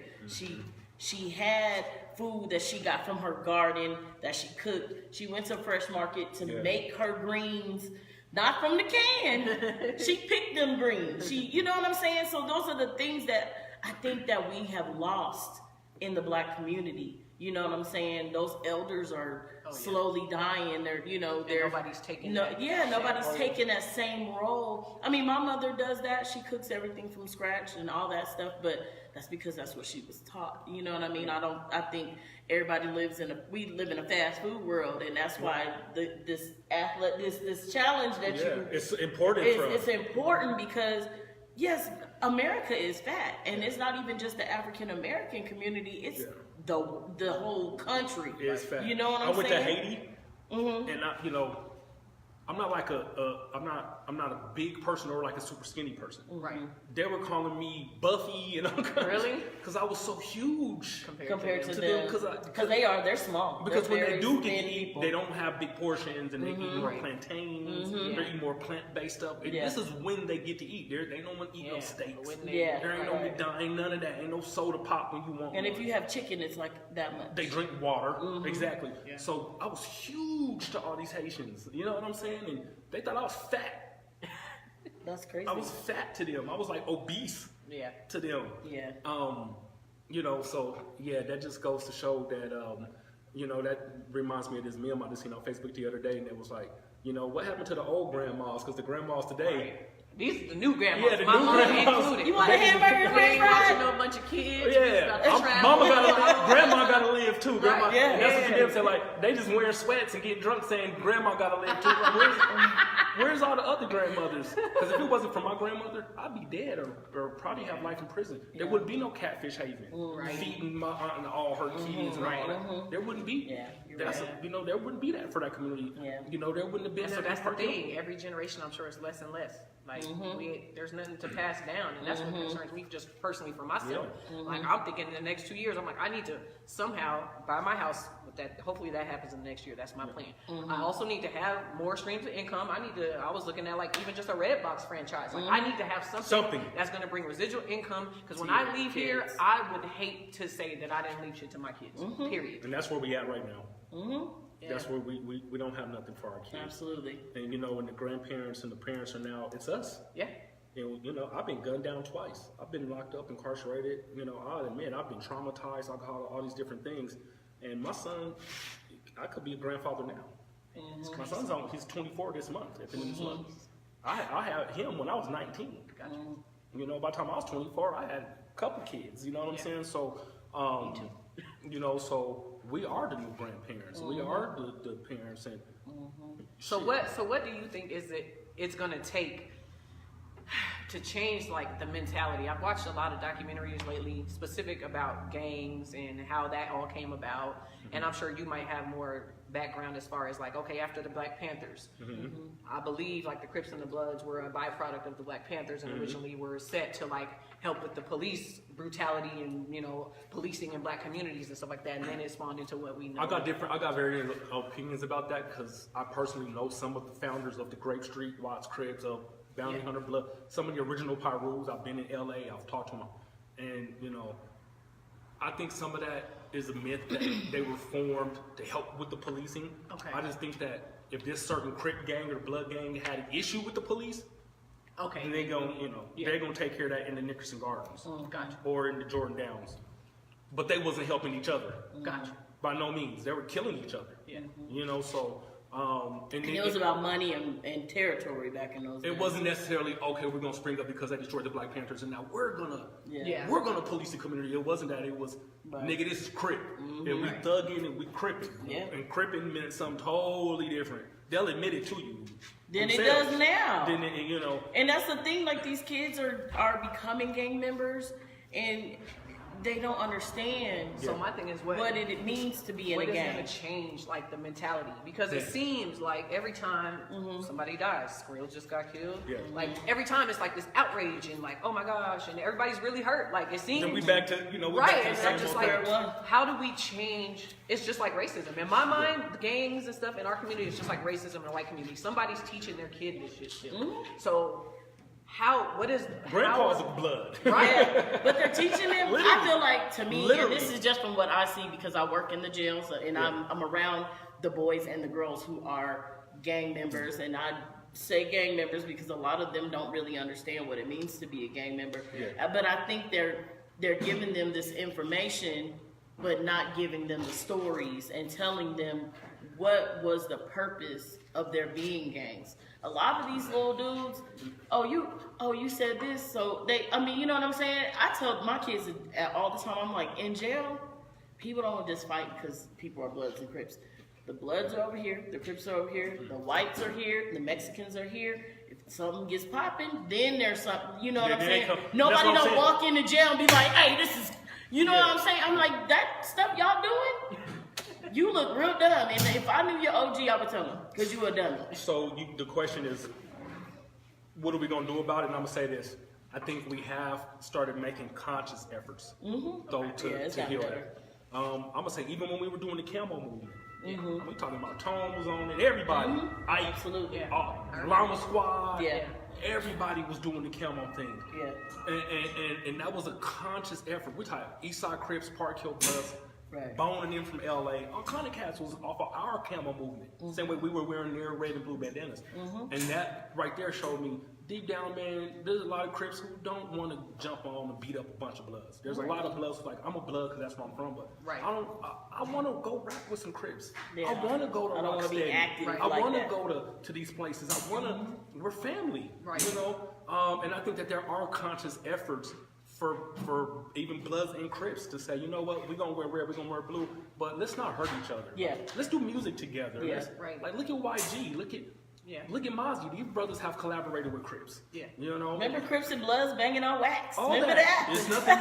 She had food that she got from her garden that she cooked. She went to Fresh Market to make her greens, not from the can. She picked them greens. You know what I'm saying? So those are the things that I think that we have lost in the Black community. You know what I'm saying? Those elders are slowly dying. They're, nobody's taking that. Nobody's taking that same role. I mean, my mother does that. She cooks everything from scratch and all that stuff, but that's because that's what she was taught. You know what I mean? I think everybody we live in a fast food world, and that's why this challenge that it's important it's important because yes, America is fat, and it's not even just the African American community, it's the whole country. Is fat. You know what I'm I went saying? to Haiti, and I'm not like I'm not a big person or like a super skinny person. Right. They were calling me Buffy and all kinds. Really? Because I was so huge Compared to them. them, because they're small. Because They're when they very do get thin to eat, people. they don't have big portions, and they eat more Right. plantains. They eat more plant-based stuff. And Yeah. this is when they get to eat. They don't want to eat no steaks. When Yeah. There ain't no McDine, none of that. Ain't no soda pop when you want And one. if you have chicken, it's like that much. They drink water. Exactly. Yeah. So I was huge to all these Haitians. You know what I'm saying? And they thought I was fat. That's crazy. I was fat to them. I was like obese Yeah. to them. Yeah. So yeah, that just goes to show that, that reminds me of this meme I just seen on Facebook the other day, and it was like, what happened to the old grandmas? Because the grandmas today, These are the new grandmas. Yeah, the My new mom grandmas. included. You want a hamburger and We french ain't watching fries? no bunch of kids. We yeah, about to travel. grandma gotta live too. Grandma, Right, yeah, that's yeah. what you them say. Like they just wearing sweats and get drunk, saying grandma gotta live too. Like, where's all the other grandmothers? Because if it wasn't for my grandmother, I'd be dead or probably have life in prison. There wouldn't be no Catfish Haven feeding my aunt and all her kids and all that. There wouldn't be. Yeah, you're That's right. there wouldn't be that for that community. Yeah. There wouldn't have been And so that. that's the part of it. thing. Every generation, I'm sure, is less and less. Like there's nothing to pass down, and that's what concerns me, just personally for myself. Like I'm thinking in the next 2 years, I'm like, I need to somehow buy my house. With that, hopefully that happens in the next year. That's my plan. I also need to have more streams of income. I was looking at like even just a Redbox franchise. Like I need to have something that's going to bring residual income. Because when I leave here, I would hate to say that I didn't leave shit to my kids. Period. And that's where we at right now. That's where we don't have nothing for our kids. Absolutely. And when the grandparents and the parents are now, it's us. Yeah. And I've been gunned down twice. I've been locked up, incarcerated. I'll admit I've been traumatized, alcohol, all these different things. And my son, I could be a grandfather now. My son's he's 24 this month. At the end of this month, I had him when I was 19. Gotcha. By the time I was 24, I had a couple kids. You know what I'm saying? So, so we are the new grandparents. We are the parents. And So what do you think it's gonna take to change like the mentality? I've watched a lot of documentaries lately specific about gangs and how that all came about, and I'm sure you might have more background as far as like, okay, after the Black Panthers, I believe like the Crips and the Bloods were a byproduct of the Black Panthers and originally were set to like help with the police brutality and policing in Black communities and stuff like that, and then it spawned into what we know. I got varying opinions about that because I personally know some of the founders of the Grape Street, Watts, Crips, of Bounty Hunter Blood, some of the original Pyrus. I've been in LA, I've talked to them, and I think some of that is a myth that they were formed to help with the policing. Okay. I just think that if this certain Crip gang or Blood gang had an issue with the police, Okay. then they're gonna take care of that in the Nickerson Gardens Gotcha. or in the Jordan Downs. But they wasn't helping each other. Gotcha. By no means. They were killing each other. Yeah. So And it was about money and territory back in those days. it wasn't necessarily okay. We're gonna spring up because they destroyed the Black Panthers, and now we're gonna police the community. It wasn't that. It was nigga, this is Crip, and we thugging and we cripping. Yeah. And cripping meant something totally different. They'll admit it to you. Than it themselves. does now. Then it, And that's the thing. Like these kids are becoming gang members, and they don't understand So my thing is what it means to be in what a is gang. going to change like the mentality? Because it Yeah. seems like every time somebody dies, Skrill just got killed. Yeah. Like every time it's like this outrage and like, oh my gosh, and everybody's really hurt. Like it seems Then we back to, we right, back to and the I'm same just old like, thing. how do we change? It's just like racism. In my mind, the gangs and stuff in our community is just like racism in the white community. Somebody's teaching their kid this shit still. So what is Grandpa's how, blood. right? Yeah, but they're teaching them. I Literally. feel like, to me, and Literally. this is just from what I see because I work in the jails and I'm around the boys and the girls who are gang members, and I say gang members because a lot of them don't really understand what it means to be a gang member. Yeah. But I think they're giving them this information, but not giving them the stories and telling them what was the purpose of there being gangs. A lot of these little dudes, you said this, so you know what I'm saying? I tell my kids all the time, I'm like, in jail, people don't just fight because people are Bloods and Crips. The Bloods are over here, the Crips are over here, the Whites are here, the Mexicans are here. If something gets popping, then there's something, you know what I'm then they saying? come. That's Nobody what I'm don't saying. walk into jail and be like, hey, this is, you know what I'm saying? I'm like, that stuff y'all doing? You look real dumb. And if I knew your OG, I would tell him, because you a dummy. So the question is, what are we gonna do about it? And I'm gonna say this: I think we have started making conscious efforts, though, Yeah, to it's gotten heal better. that. I'm gonna say even when we were doing the camo movement, we talking about Tone was on it, everybody, Ike, Absolutely. Llama Squad, Yeah. everybody was doing the camo thing. Yeah. And that was a conscious effort. We're talking Eastside Crips, Park Hill Bloods, Right. Boning in from LA. All kind of cats was off of our camo movement. Same way we were wearing their red and blue bandanas. And that right there showed me deep down, man, there's a lot of Crips who don't want to jump on and beat up a bunch of Bloods. There's a lot of Bloods who like, I'm a Blood because that's where I'm from, but Right. I want to go rap with some Crips. Yeah. I want to go to I don't wanna be Rocksteady. active I like want to that. go to these places. I want to, we're family, Right. you know? And I think that there are conscious efforts for even Bloods and Crips to say, you know what, we're gonna wear red, we're gonna wear blue, but let's not hurt each other. Yeah. Let's do music together. Yeah. Right. Like look at YG, look at Mozzie. These brothers have collaborated with Crips. Yeah. You know? Remember Crips and Bloods banging on wax? All Remember that? It's nothing.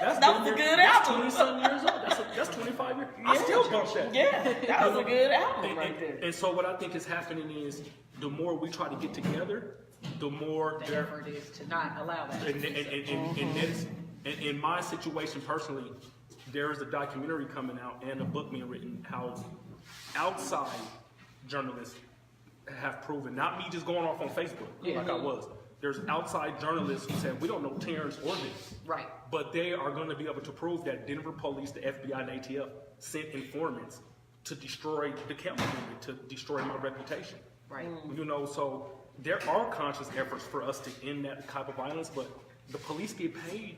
That's That been was a there- good that's album. 20-something years old. That's 25 years. I still bump that. Yeah, that was a good album And, right there. and so what I think is happening is the more we try to get together, the more The effort is to not allow that. and in my situation personally, there's a documentary coming out and a book being written how outside journalists have proven, not me just going off on Facebook like I was. There's outside journalists who said, we don't know Terrence or this. Right. But they are going to be able to prove that Denver police, the FBI, and ATF sent informants to destroy the camera movement, to destroy my reputation. Right. You know, so there are conscious efforts for us to end that type of violence, but the police get paid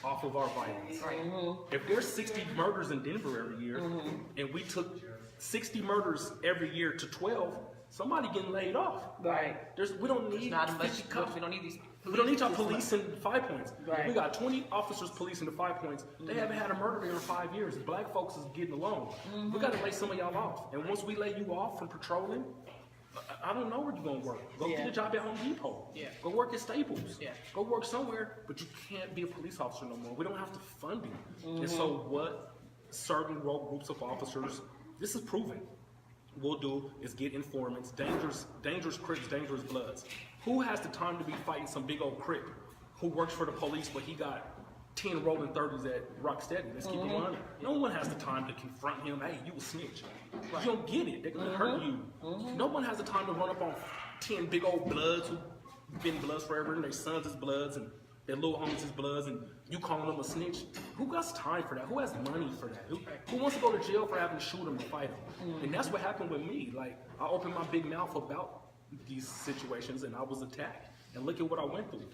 off of our violence. Right. If there's 60 murders in Denver every year, and we took 60 murders every year to 12, somebody getting laid off. Right. We don't need Not much. 50 cops. We don't need these. We don't need y'all policing 5 Points. Right. We got 20 officers policing the 5 Points. They haven't had a murder there in 5 years. Black folks is getting along. We got to lay some of y'all off. And once we lay you off from patrolling, I don't know where you're going to work. Go get a job at Home Depot. Yeah. Go work at Staples. Yeah. Go work somewhere, but you can't be a police officer no more. We don't have to fund you. And so what certain rogue groups of officers, this is proven, will do is get informants, dangerous Crips, dangerous Bloods. Who has the time to be fighting some big old Crip who works for the police but he got 10 rolling 30s at Rocksteady? Let's keep it honest. No one has the time to confront him. Hey, you a snitch. You don't get it. They're gonna hurt you. No one has the time to run up on 10 big old Bloods who've been Bloods forever and their sons is Bloods and their little homies is Bloods and you calling them a snitch. Who got time for that? Who has money for that? Who wants to go to jail for having to shoot them and fight them? And that's what happened with me. Like, I opened my big mouth about these situations and I was attacked. And look at what I went through.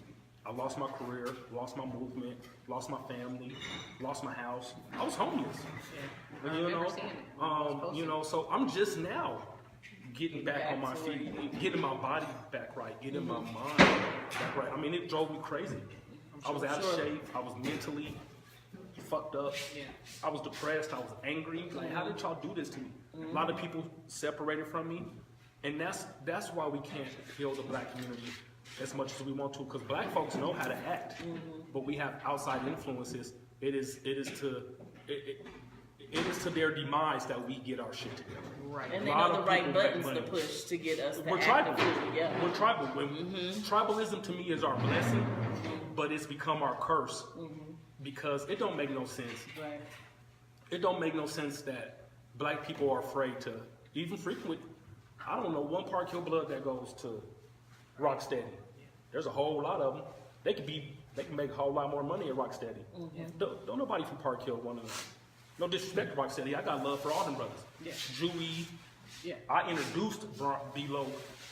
I lost my career, lost my movement, lost my family, lost my house. I was homeless. Yeah. I remember seeing it. You know, so I'm just now getting back on my back to where feet, getting my body back right, getting my mind back right. I mean, it drove me crazy. I was out of shape. I was mentally fucked up. Yeah. I was depressed. I was angry. Like, how did y'all do this to me? A lot of people separated from me, and that's why we can't heal the black community as much as we want to, because black folks know how to act, but we have outside influences It is to their demise that we get our shit together. Right. And they A lot know the of right people make buttons to money. push to get us to We're act tribal. the fool. Yeah. We're tribal. Tribalism to me is our blessing, but it's become our curse because it don't make no sense. Right. It don't make no sense that black people are afraid to even frequent. I don't know one Park Hill blood that goes to Rocksteady. There's a whole lot of them. They can make a whole lot more money at Rocksteady. Don't nobody from Park Hill want to. No disrespect to Rocksteady. I got love for all them brothers. Yeah. Jewy. Yeah. I introduced B-Lo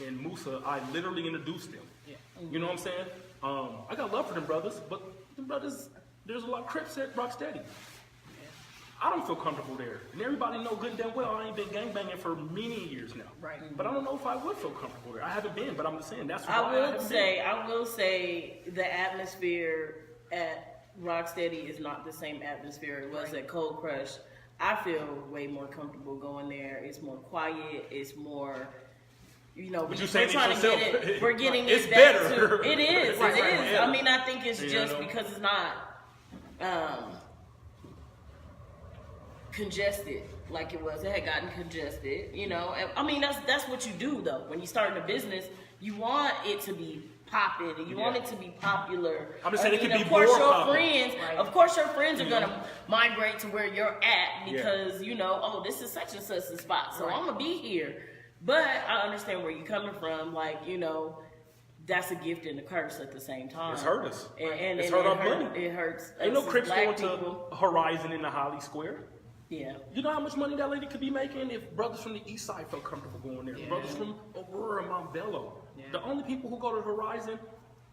and Musa. I literally introduced them. Yeah. You know what I'm saying? I got love for them brothers, but them brothers, there's a lot of Crips at Rocksteady. I don't feel comfortable there. And everybody know good and damn well I ain't been gangbanging for many years now. Right. But I don't know if I would feel comfortable there. I haven't been, but I'm just saying that's why I will say the atmosphere at Rocksteady is not the same atmosphere it was at Cold Crush. I feel way more comfortable going there. It's more quiet. It's more, you know, But you're saying we're trying it to yourself. get it. We're getting It's it back better. to. It is. Right, It right, is. yeah. I mean, I think it's You just know? because it's not congested like it was. It had gotten congested, you know. And, I mean, that's what you do though. When you start a business, you want it to be popping and you want it to be popular. I'm just saying it I mean, could be of course more your popular. friends, Right. of course your friends are gonna migrate to where you're at because you know, oh, this is such and such a spot, so I'm gonna be here. But I understand where you're coming from. Like, you know, that's a gift and a curse at the same time. It's hurt us. And It's it hurt our hurt- money. It hurts. Ain't us no as Crips black going people. to Horizon in the Holly Square. Yeah. You know how much money that lady could be making if brothers from the east side felt comfortable going there. Yeah. Brothers from Aurora, Montbello. Yeah. The only people who go to Horizon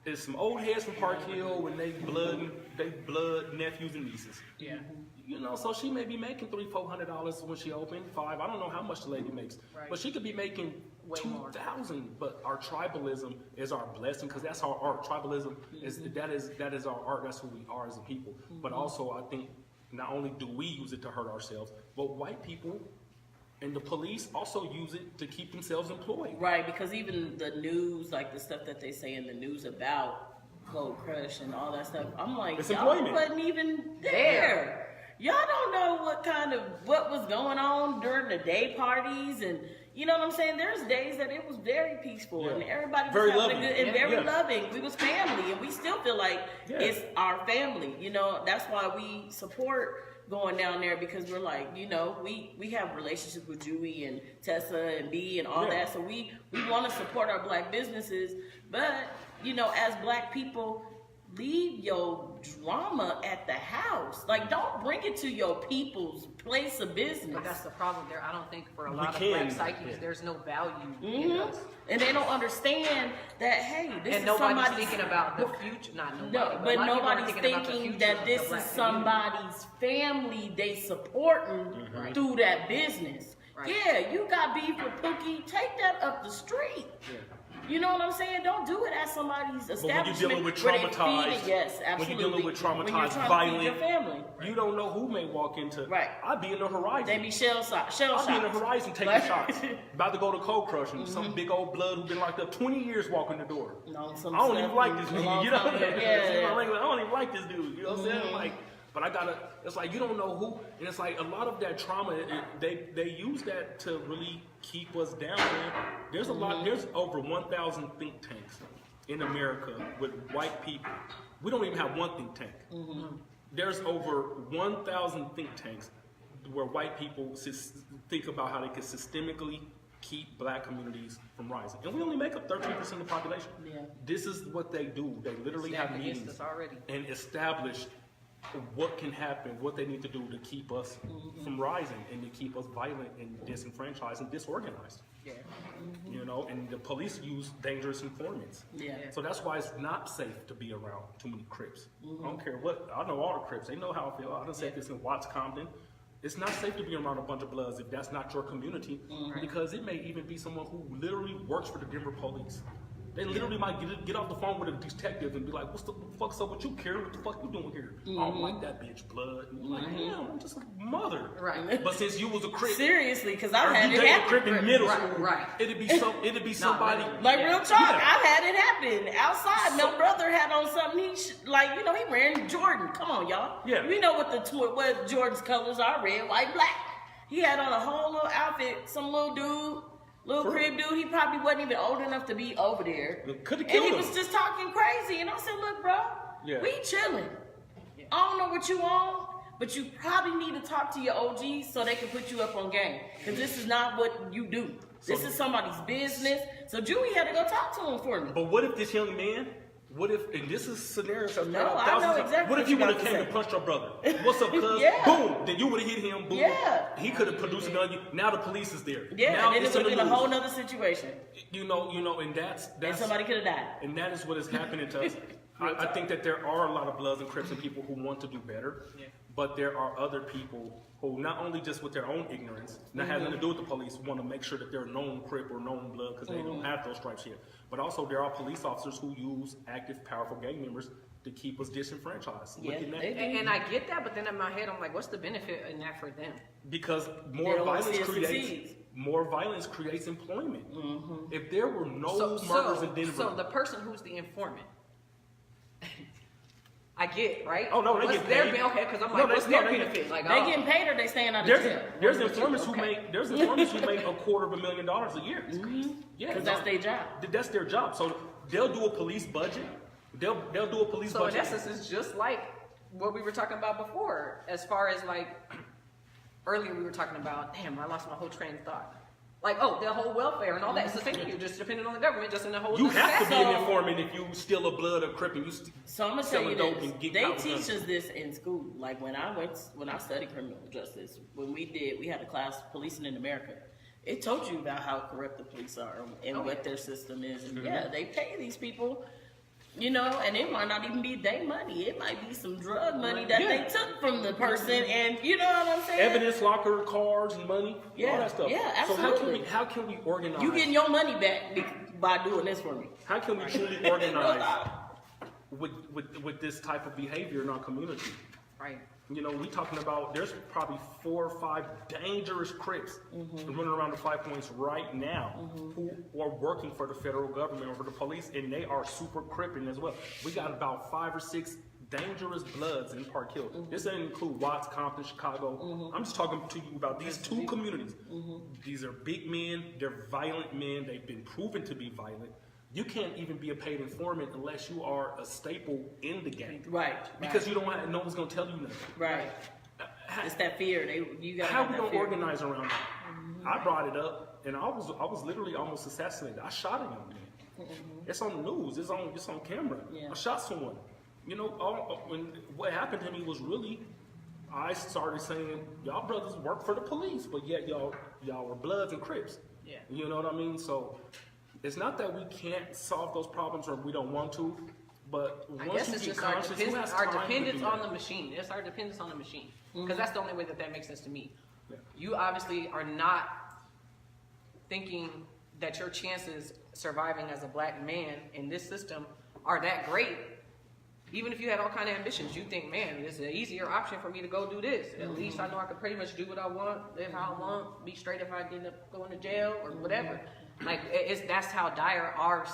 is some old heads from Park Hill and they blood nephews and nieces. Yeah. You know, so she may be making $300-400 when she opened, $5. I don't know how much the lady makes, Right. but she could be making Way more. $2,000. But our tribalism is our blessing because that's our art. Tribalism is that is our art. That's who we are as a people. But also, I think not only do we use it to hurt ourselves, but white people and the police also use it to keep themselves employed. Right, because even the news, like the stuff that they say in the news about Cold Crush and all that stuff, I'm like, It's y'all employment. wasn't even there. Y'all don't know what was going on during the day parties, and you know what I'm saying? There's days that it was very peaceful and everybody was Very having loving. a good and very Yeah. loving. We was family, and we still feel like Yeah. it's our family. You know, that's why we support going down there because we're like, you know, we have relationships with Dewey and Tessa and B and all Yeah. that, so we want to support our black businesses, but you know, as black people, leave your drama at the house. Like, don't bring it to your people's place of business. But that's the problem there. I don't think for a We lot of can, black psyches, yeah. there's no value in us. And they don't understand that, hey, this And is nobody's somebody's thinking about the future. Not nobody. No, a but lot of people aren't nobody's about the thinking future that of this the black is community. somebody's family they supporting Right. through that business. Right. Yeah, you got beef with Pookie, take that up the street. You know what I'm saying? Don't do it at somebody's But establishment. when you're dealing with where they feed traumatized, it. Yes, when absolutely. you're dealing with When you're traumatized, trying to feed violent, your family. you don't know who may walk into. Right. I'd be in the Horizon. They be shell shocked. I'll be in the Horizon taking Like- shots. About to go to Cold Crush and some big old blood who's been locked up 20 years walking the door. No, some I don't stuff even like from this a nigga. long You know time what I'm ago. saying? Yeah. I don't even like this dude. You know what I'm saying? Like, but I gotta. It's like you don't know who, and it's like a lot of that trauma. They use that to really keep us down, man. There's a lot. There's over 1,000 think tanks in America with white people. We don't even have one think tank. There's over 1,000 think tanks where white people think about how they can systemically keep black communities from rising. And we only make up 13% of the population. Yeah. This is what they do. They literally Stacked have against meetings us already. and establish what can happen, what they need to do to keep us from rising and to keep us violent and disenfranchised and disorganized. Yeah. You know, and the police use dangerous informants. Yeah. So that's why it's not safe to be around too many Crips. I don't care what, I know all the Crips. They know how I feel. I done said this in Watts Compton. It's not safe to be around a bunch of Bloods if that's not your community, because it may even be someone who literally works for the Denver police. They literally might get off the phone with a detective and be like, "What's the fuck's up with you, Karen? What the fuck you doing here? I don't like that bitch blood." And you're like, damn, I'm just a mother. Right. But since you was a Crip, Seriously, because or I've had you it dated a happen. Crip in middle Right, school, right. it'd be somebody. Like real talk, Yeah. I've had it happen outside. My brother had on something. He wearing Jordan. Come on, y'all. Yeah. We know what Jordan's colors are: red, white, black. He had on a whole little outfit. Some little dude, crib dude. He probably wasn't even old enough to be over there. Coulda And killed he him. was just talking crazy. And I said, "Look, bro, Yeah. we chilling. I don't know what you on." But you probably need to talk to your OGs so they can put you up on game. Because this is not what you do. This is somebody's business. So Julie had to go talk to him for me. But what if this young man? What if, and this is scenarios I've No, heard I thousands know of- exactly What if what you you would have about to came say. and punched your brother? What's up, cuz? Yeah. Boom. Then you would have hit him. Boom. Yeah. He could have produced a gun. Now the police is there. Yeah, Now and then it it's would have in been the a whole news. nother situation. You know, and that's And somebody could have died. and that is what is happening to us. I think that there are a lot of Bloods and Crips and people who want to do better, but there are other people who not only just with their own ignorance, not having nothing to do with the police, want to make sure that they're known Crip or known Blood because they don't have those stripes yet. But also there are police officers who use active, powerful gang members to keep us disenfranchised. Yeah, Looking at- they do. And I get that, but then in my head, I'm like, what's the benefit in that for them? Because They don't wanna see violence us succeed. creates employment. If there were no murders in Denver, So the person who's the informant, I get, right? Oh, no, they What's get their paid. okay, because I'm No, like, they- what's no, their they- benefit? Like, They oh, getting paid or they staying out of jail? there's informants who Okay. make $250,000 a year. Yeah, Because that's their job. That's their job. So they'll do a police budget. They'll do a police So in budget. essence, it's just like what we were talking about before, as far as like earlier we were talking about. Damn, I lost my whole train of thought. Like, oh, the whole welfare and all that. It's the same thing. You're just depending on the government, just in a whole. You other have to be facet. an informant if you steal a blood or Crip and you So I'm gonna tell selling you dope this. and get They caught with teach guns. us this in school. Like when I studied criminal justice, we had a class, Policing in America. It told you about how corrupt the police are and what their system is. And yeah, they pay these people, and it might not even be their money. It might be some drug money that they took from the person, and you know what I'm saying? Evidence locker, cards, and money, Yeah, all that stuff. yeah, So absolutely. how can we organize? You getting your money back by doing this for me. How can we truly organize with this type of behavior in our community? Right. We talking about there's probably 4 or 5 dangerous Crips running around the 5 Points right now who are working for the federal government or for the police, and they are super cripping as well. We got about 5 or 6 dangerous Bloods in Park Hill. This doesn't include Watts, Compton, Chicago. I'm just talking to you about these 2 communities. These are big men. They're violent men. They've been proven to be violent. You can't even be a paid informant unless you are a staple in the gang. Right. Because you don't have, no one's gonna tell you nothing. Right. It's that fear. You got. How we gonna organize around that? I brought it up, and I was literally almost assassinated. I shot a young man. It's on the news. It's on camera. Yeah. I shot someone. When what happened to me was really, I started saying, y'all brothers work for the police, but yet y'all are Bloods and Crips. Yeah. You know what I mean? So it's not that we can't solve those problems or we don't want to, but I once guess you it's get just our, conscious, who has our time to dependence do on that? the machine. It's our dependence on the machine. Because that's the only way that makes sense to me. Yeah. You obviously are not thinking that your chances surviving as a black man in this system are that great. Even if you had all kind of ambitions, you think, man, this is an easier option for me to go do this. At least I know I can pretty much do what I want, live how I want, be straight if I end up going to jail or whatever. Like, that's how dire our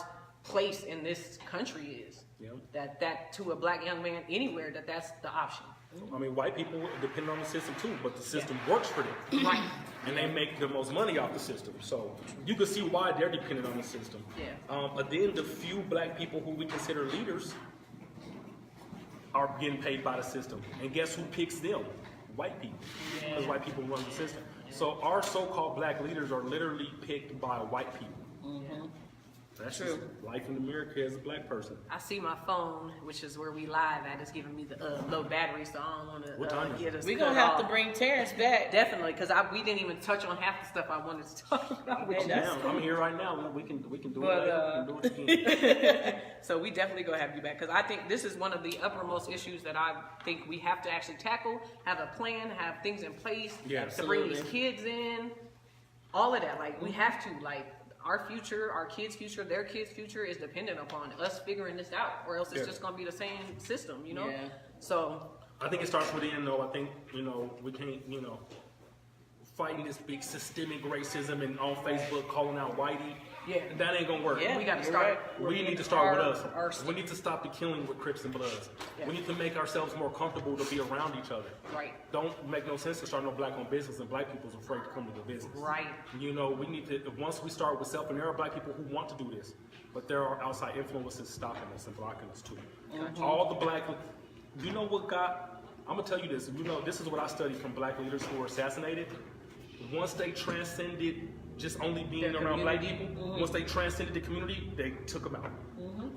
place in this country is. Yeah. That to a black young man anywhere, that's the option. I mean, white people depend on the system too, but the system works for them. Right. And they make the most money off the system. So you can see why they're dependent on the system. Yeah. But then the few black people who we consider leaders are getting paid by the system. And guess who picks them? White people. Because white people run the system. So our so-called black leaders are literally picked by white people. That's True. just life in America as a black person. I see my phone, which is where we live at, is giving me the low battery, so I don't want What time to is get us We cut gonna have off. to bring Terrence back. Definitely, because we didn't even touch on half the stuff I wanted to talk about. Okay, that's Now, I'm here right now. We can do it But, later. We can do it again. So we definitely gonna have you back, because I think this is one of the uppermost issues that I think we have to actually tackle, have a plan, have things in place Yeah. to bring these Absolutely. kids in, all of that. Like, we have to, like, our future, our kids' future, their kids' future is dependent upon us figuring this out, or else it's Yeah. just gonna be the same system, you know? Yeah. So, I think it starts within, though. I think, we can't, fighting this big systemic racism and on Facebook calling out whitey. Yeah. That ain't gonna work. Yeah. we gotta You're start. right. We need to start with our us. We need to stop the killing with Crips and Bloods. Yeah. We need to make ourselves more comfortable to be around each other. Right. Don't make no sense to start no black-owned business and black people's afraid to come to the business. Right. We need to, once we start with self, and there are black people who want to do this, but there are outside influences stopping us and blocking us too. All the black, I'm gonna tell you this, this is what I studied from black leaders who were assassinated. Once they transcended just only being Their around black community. people, once they transcended the community, they took them out.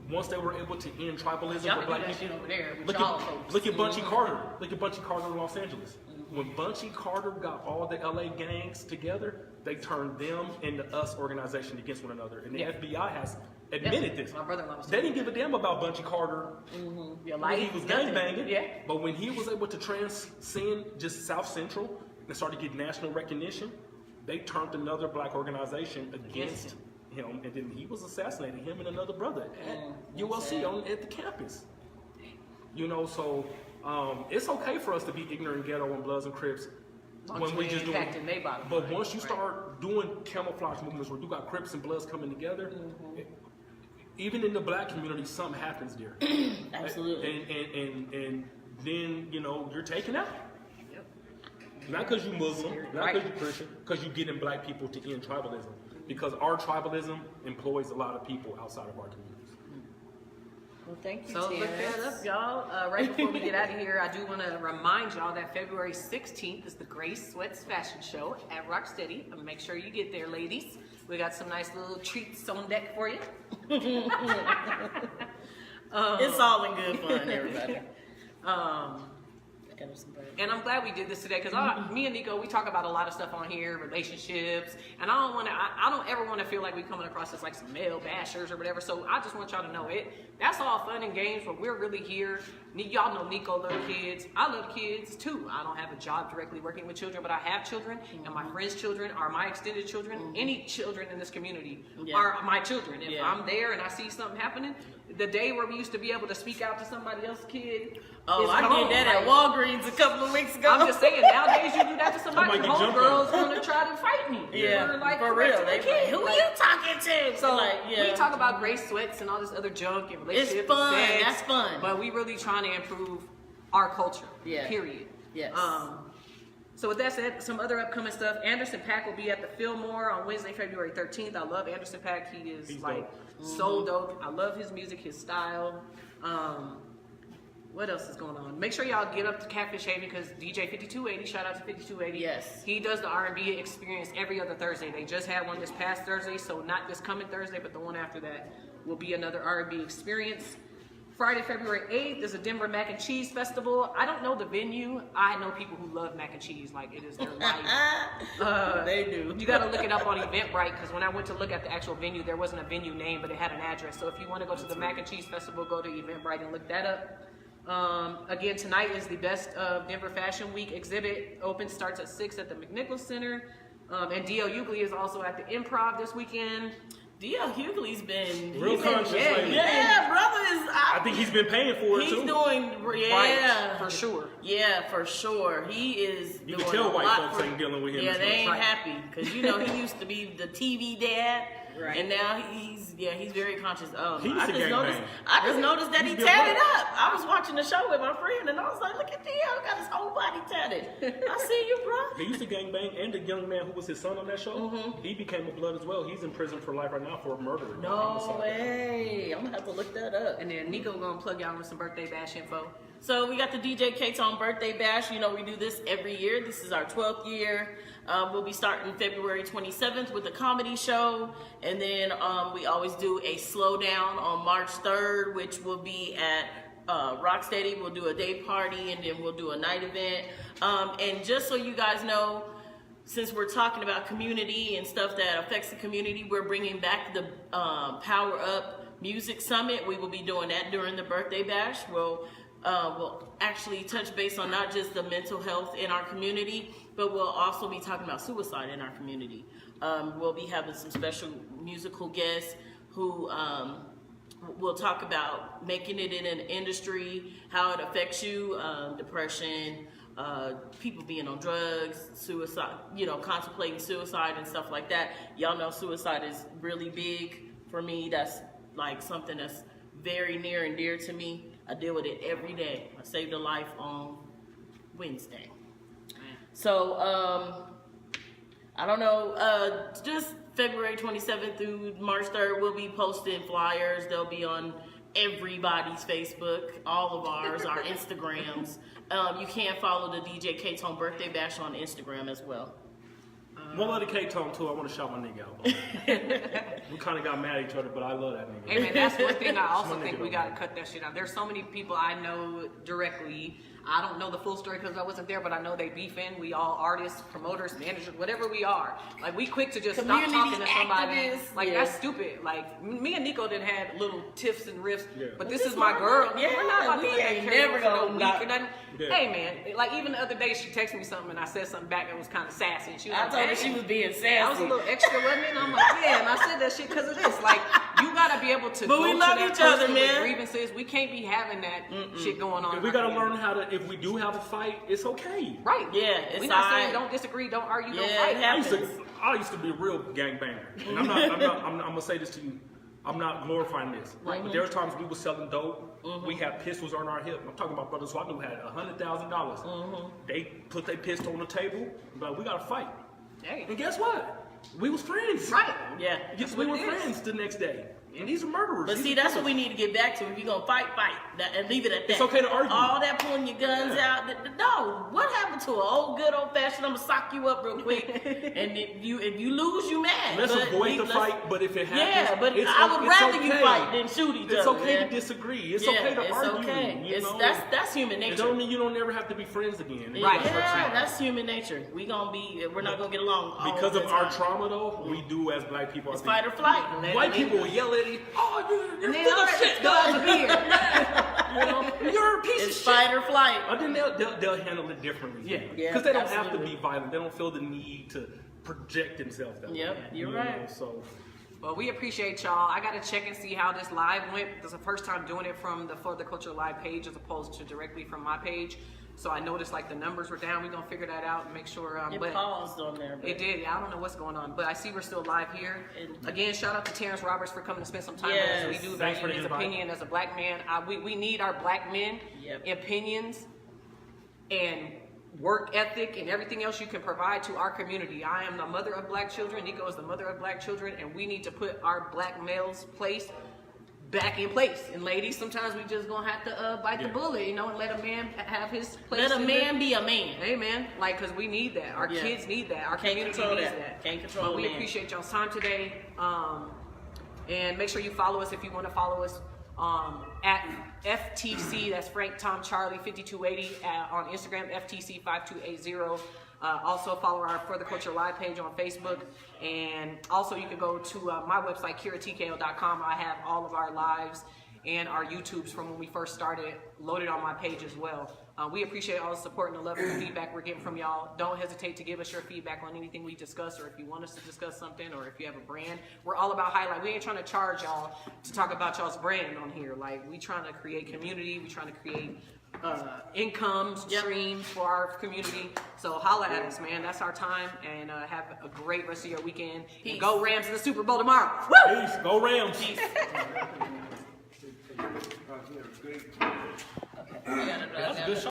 Once they were able to end tribalism Y'all with do black that people, shit over there with look y'all at, folks. look at Bunchy Carter. Look at Bunchy Carter in Los Angeles. When Bunchy Carter got all the LA gangs together, they turned them and the us organization against one another. And the Yeah. FBI has admitted this. My brother-in-law was They didn't give a damn about Bunchy Carter Your when life, he was nothing. gangbanging. Yeah. But when he was able to transcend just South Central and start to get national recognition, they turned another black organization against him, and then he was assassinated, him and another brother at ULC at the campus. So it's okay for us to be ignorant, ghetto, and Bloods and Crips when we just do impacting they bottom But line. once you Right. start doing camouflage movements where you got Crips and Bloods coming together, even in the black community, something happens there. Absolutely. And then you're taken out. Yep. Not because you Muslim, not Right. because you Christian, because you getting black people to end tribalism. Because our tribalism employs a lot of people outside of our communities. Well, thank you, So look Terrence. that up, y'all. Right before we get out of here, I do want to remind y'all that February 16th is the Grace Sweats Fashion Show at Rocksteady. Make sure you get there, ladies. We got some nice little treats on deck for you. It's all in good fun, everybody. Got us some bread. And I'm glad we did this today because me and Nico, we talk about a lot of stuff on here, relationships, and I don't ever want to feel like we coming across as like some male bashers or whatever. So I just want y'all to know that's all fun and games, but we're really here. Y'all know Nico love kids. I love kids too. I don't have a job directly working with children, but I have children, and my friends' children are my extended children. Any children in this community are my children. If I'm there and I see something happening, the day where we used to be able to speak out to somebody else's kid. Oh, is I gone. did that at Walgreens a couple of weeks ago. I'm just saying, nowadays you do that to somebody, Somebody get jumped homegirl's gonna try to fight me. Yeah, For, like, for real. correcting They the kid. who Like, you talking to? So yeah. we talk about Grace Sweats and all this other junk and relationships. It's fun. and sex, That's fun. But we really trying to improve our culture. Yeah. Period. Yes. So with that said, some other upcoming stuff. Anderson .Paak will be at the Fillmore on Wednesday, February 13th. I love Anderson .Paak. He is He's like dope. so dope. I love his music, his style. What else is going on? Make sure y'all get up to Catfish Haven because DJ 5280, shout out to 5280. Yes. He does the R&B experience every other Thursday. They just had one this past Thursday, so not this coming Thursday, but the one after that will be another R&B experience. Friday, February 8th is a Denver Mac and Cheese Festival. I don't know the venue. I know people who love mac and cheese, like it is their life. They do. You gotta look it up on Eventbrite because when I went to look at the actual venue, there wasn't a venue name, but it had an address. So if you want to go to the Mac and Cheese Festival, go to Eventbrite and look that up. Again, tonight is the Best of Denver Fashion Week exhibit. Open starts at 6 at the McNichols Center. And D.L. Hughley is also at the Improv this weekend. D.L. Hughley's been Real he's been- conscious yeah, lately. Yeah, brother is. I think he's been paying for it he's too. doing. Yeah, Right, for sure. Yeah, for sure. He is. You doing can tell a white lot folks for- ain't dealing with him Yeah, as they much. ain't Right. happy because he used to be the TV dad, Right. and now he's very conscious. He used I to just gang noticed. bang. I just noticed that he He's been tatted black. up. I was watching the show with my friend, and I was like, "Look at D.L. got his whole body tatted." I see you, bro. He used to gangbang, and the young man who was his son on that show, he became a Blood as well. He's in prison for life right now for murder. No homicide. way. I'm gonna have to look that up. And then Nico gonna plug y'all with some birthday bash info. So we got the DJ K-Tone birthday bash. You know, we do this every year. This is our 12th year. We'll be starting February 27th with a comedy show. And then we always do a slow down on March 3rd, which will be at Rocksteady. We'll do a day party and then we'll do a night event. And just so you guys know, since we're talking about community and stuff that affects the community, we're bringing back the Power Up Music Summit. We will be doing that during the birthday bash. We'll will actually touch base on not just the mental health in our community, but we'll also be talking about suicide in our community. We'll be having some special musical guests who we'll talk about making it in an industry, how it affects you, depression, people being on drugs, suicide, contemplating suicide and stuff like that. Y'all know suicide is really big for me. That's like something that's very near and dear to me. I deal with it every day. I saved a life on Wednesday. So, I don't know, just February 27th through March 3rd, we'll be posting flyers. They'll be on everybody's Facebook, all of ours, our Instagrams. You can follow the DJ K-Tone Birthday Bash on Instagram as well. One other K-Tone too, I want to shout my nigga out. We kind of got mad at each other, but I love that nigga. Hey man, that's one thing I also My think nigga we though, gotta man. cut that shit out. There's so many people I know directly. I don't know the full story because I wasn't there, but I know they beefing. We all artists, promoters, managers, whatever we are. Like we quick to just Community stop talking to somebody. activists. Like Yeah. that's stupid. Like me and Nico done had little tiffs and riffs, Yeah. but this is my girl. Yeah, We're not about we to let ain't that carry never over for no gonna week not- or nothing. Yeah. Hey man, like even the other day she texted me something and I said something back that was kind of sassy. And she was I like, told her "Dang." she was being sassy. I was a little extra, wasn't it? And I'm like, yeah, and I said that shit because of this. Like, you gotta be able to But go we to love that each other, person with man. grievances. We can't be having that shit going on. And in we our gotta community. learn how to, if we do have a fight, it's okay. Right. Yeah, it's We're not alright. saying don't disagree, don't argue, don't Yeah, fight. it happens. I used to be a real gangbanger. And I'm gonna say this to you. I'm not glorifying this. Right. But there was times we were selling dope. We had pistols on our hip. I'm talking about brothers who I knew had $100,000. They put their pistol on the table, but we gotta fight. Hey. And guess what? We was friends. Right. Yeah. Yes, we were what it is. friends the next day. And these are murderers. But These see, are that's what killers. we need to get back to. If you're gonna fight, and leave it at that. It's okay to argue. All that pulling your guns out. No, what happened to an good old fashioned? I'm gonna sock you up real quick, and if you lose, you mad. Let's But avoid the let's- fight, but if it happens, Yeah, but it's I would it's rather you okay. fight than shoot each It's other. okay yeah. to disagree. It's Yeah, okay to it's argue. okay. You know? That's human It nature. don't mean you don't never have to be friends again. Yeah, Right. that's human nature. We're not gonna get along all Because the of our time. trauma, though, we do as black people. I It's think, fight or flight. White people will yell at you. Oh, you're And then full all of right, shit, let's go out dog. to beer. You know, you're a piece It's of fight shit. or flight. And then they'll handle it differently. Yeah. Yeah, Because they don't have to absolutely. be violent. They don't feel the need to project themselves that Yep, way. you're You right. know, so Well, we appreciate y'all. I gotta check and see how this live went. This is the first time doing it from the For the Culture Live page as opposed to directly from my page. So I noticed like the numbers were down. We're gonna figure that out and make sure. It but paused on there. But it did. I don't know what's going on, but I see we're still live here. And- Again, shout out to Terrence Roberts for coming to spend some time Yes. with us. We do Thanks value for the his invite. opinion as a black man. We need our black men Yep. opinions and work ethic and everything else you can provide to our community. I am the mother of black children. Nico is the mother of black children, and we need to put our black males' place back in place. And ladies, sometimes we just gonna have to bite the Yeah. bullet, and let a man have his place. let a in man the- be a man. Hey man, like, cause we need that. Our Yeah. kids need that. Our Can't community control needs that. that. Can't control But we man. appreciate y'all's time today. And make sure you follow us if you want to follow us at FTC. That's Frank Tom Charlie 5280 on Instagram. FTC 5280. Also follow our For the Culture Live page on Facebook, and also you can go to my website kiratko.com. I have all of our lives and our YouTubes from when we first started loaded on my page as well. We appreciate all the support and the love and the feedback we're getting from y'all. Don't hesitate to give us your feedback on anything we discuss, or if you want us to discuss something, or if you have a brand. We're all about highlight. We ain't trying to charge y'all to talk about y'all's brand on here. Like, we trying to create community. We trying to create income streams for our community. So holla at us, man. That's our time, and have a great rest of your weekend. Peace. And go Rams in the Super Bowl tomorrow. Woo! peace. Go Rams. Because they're great. We gotta drive That's a down good the- shot.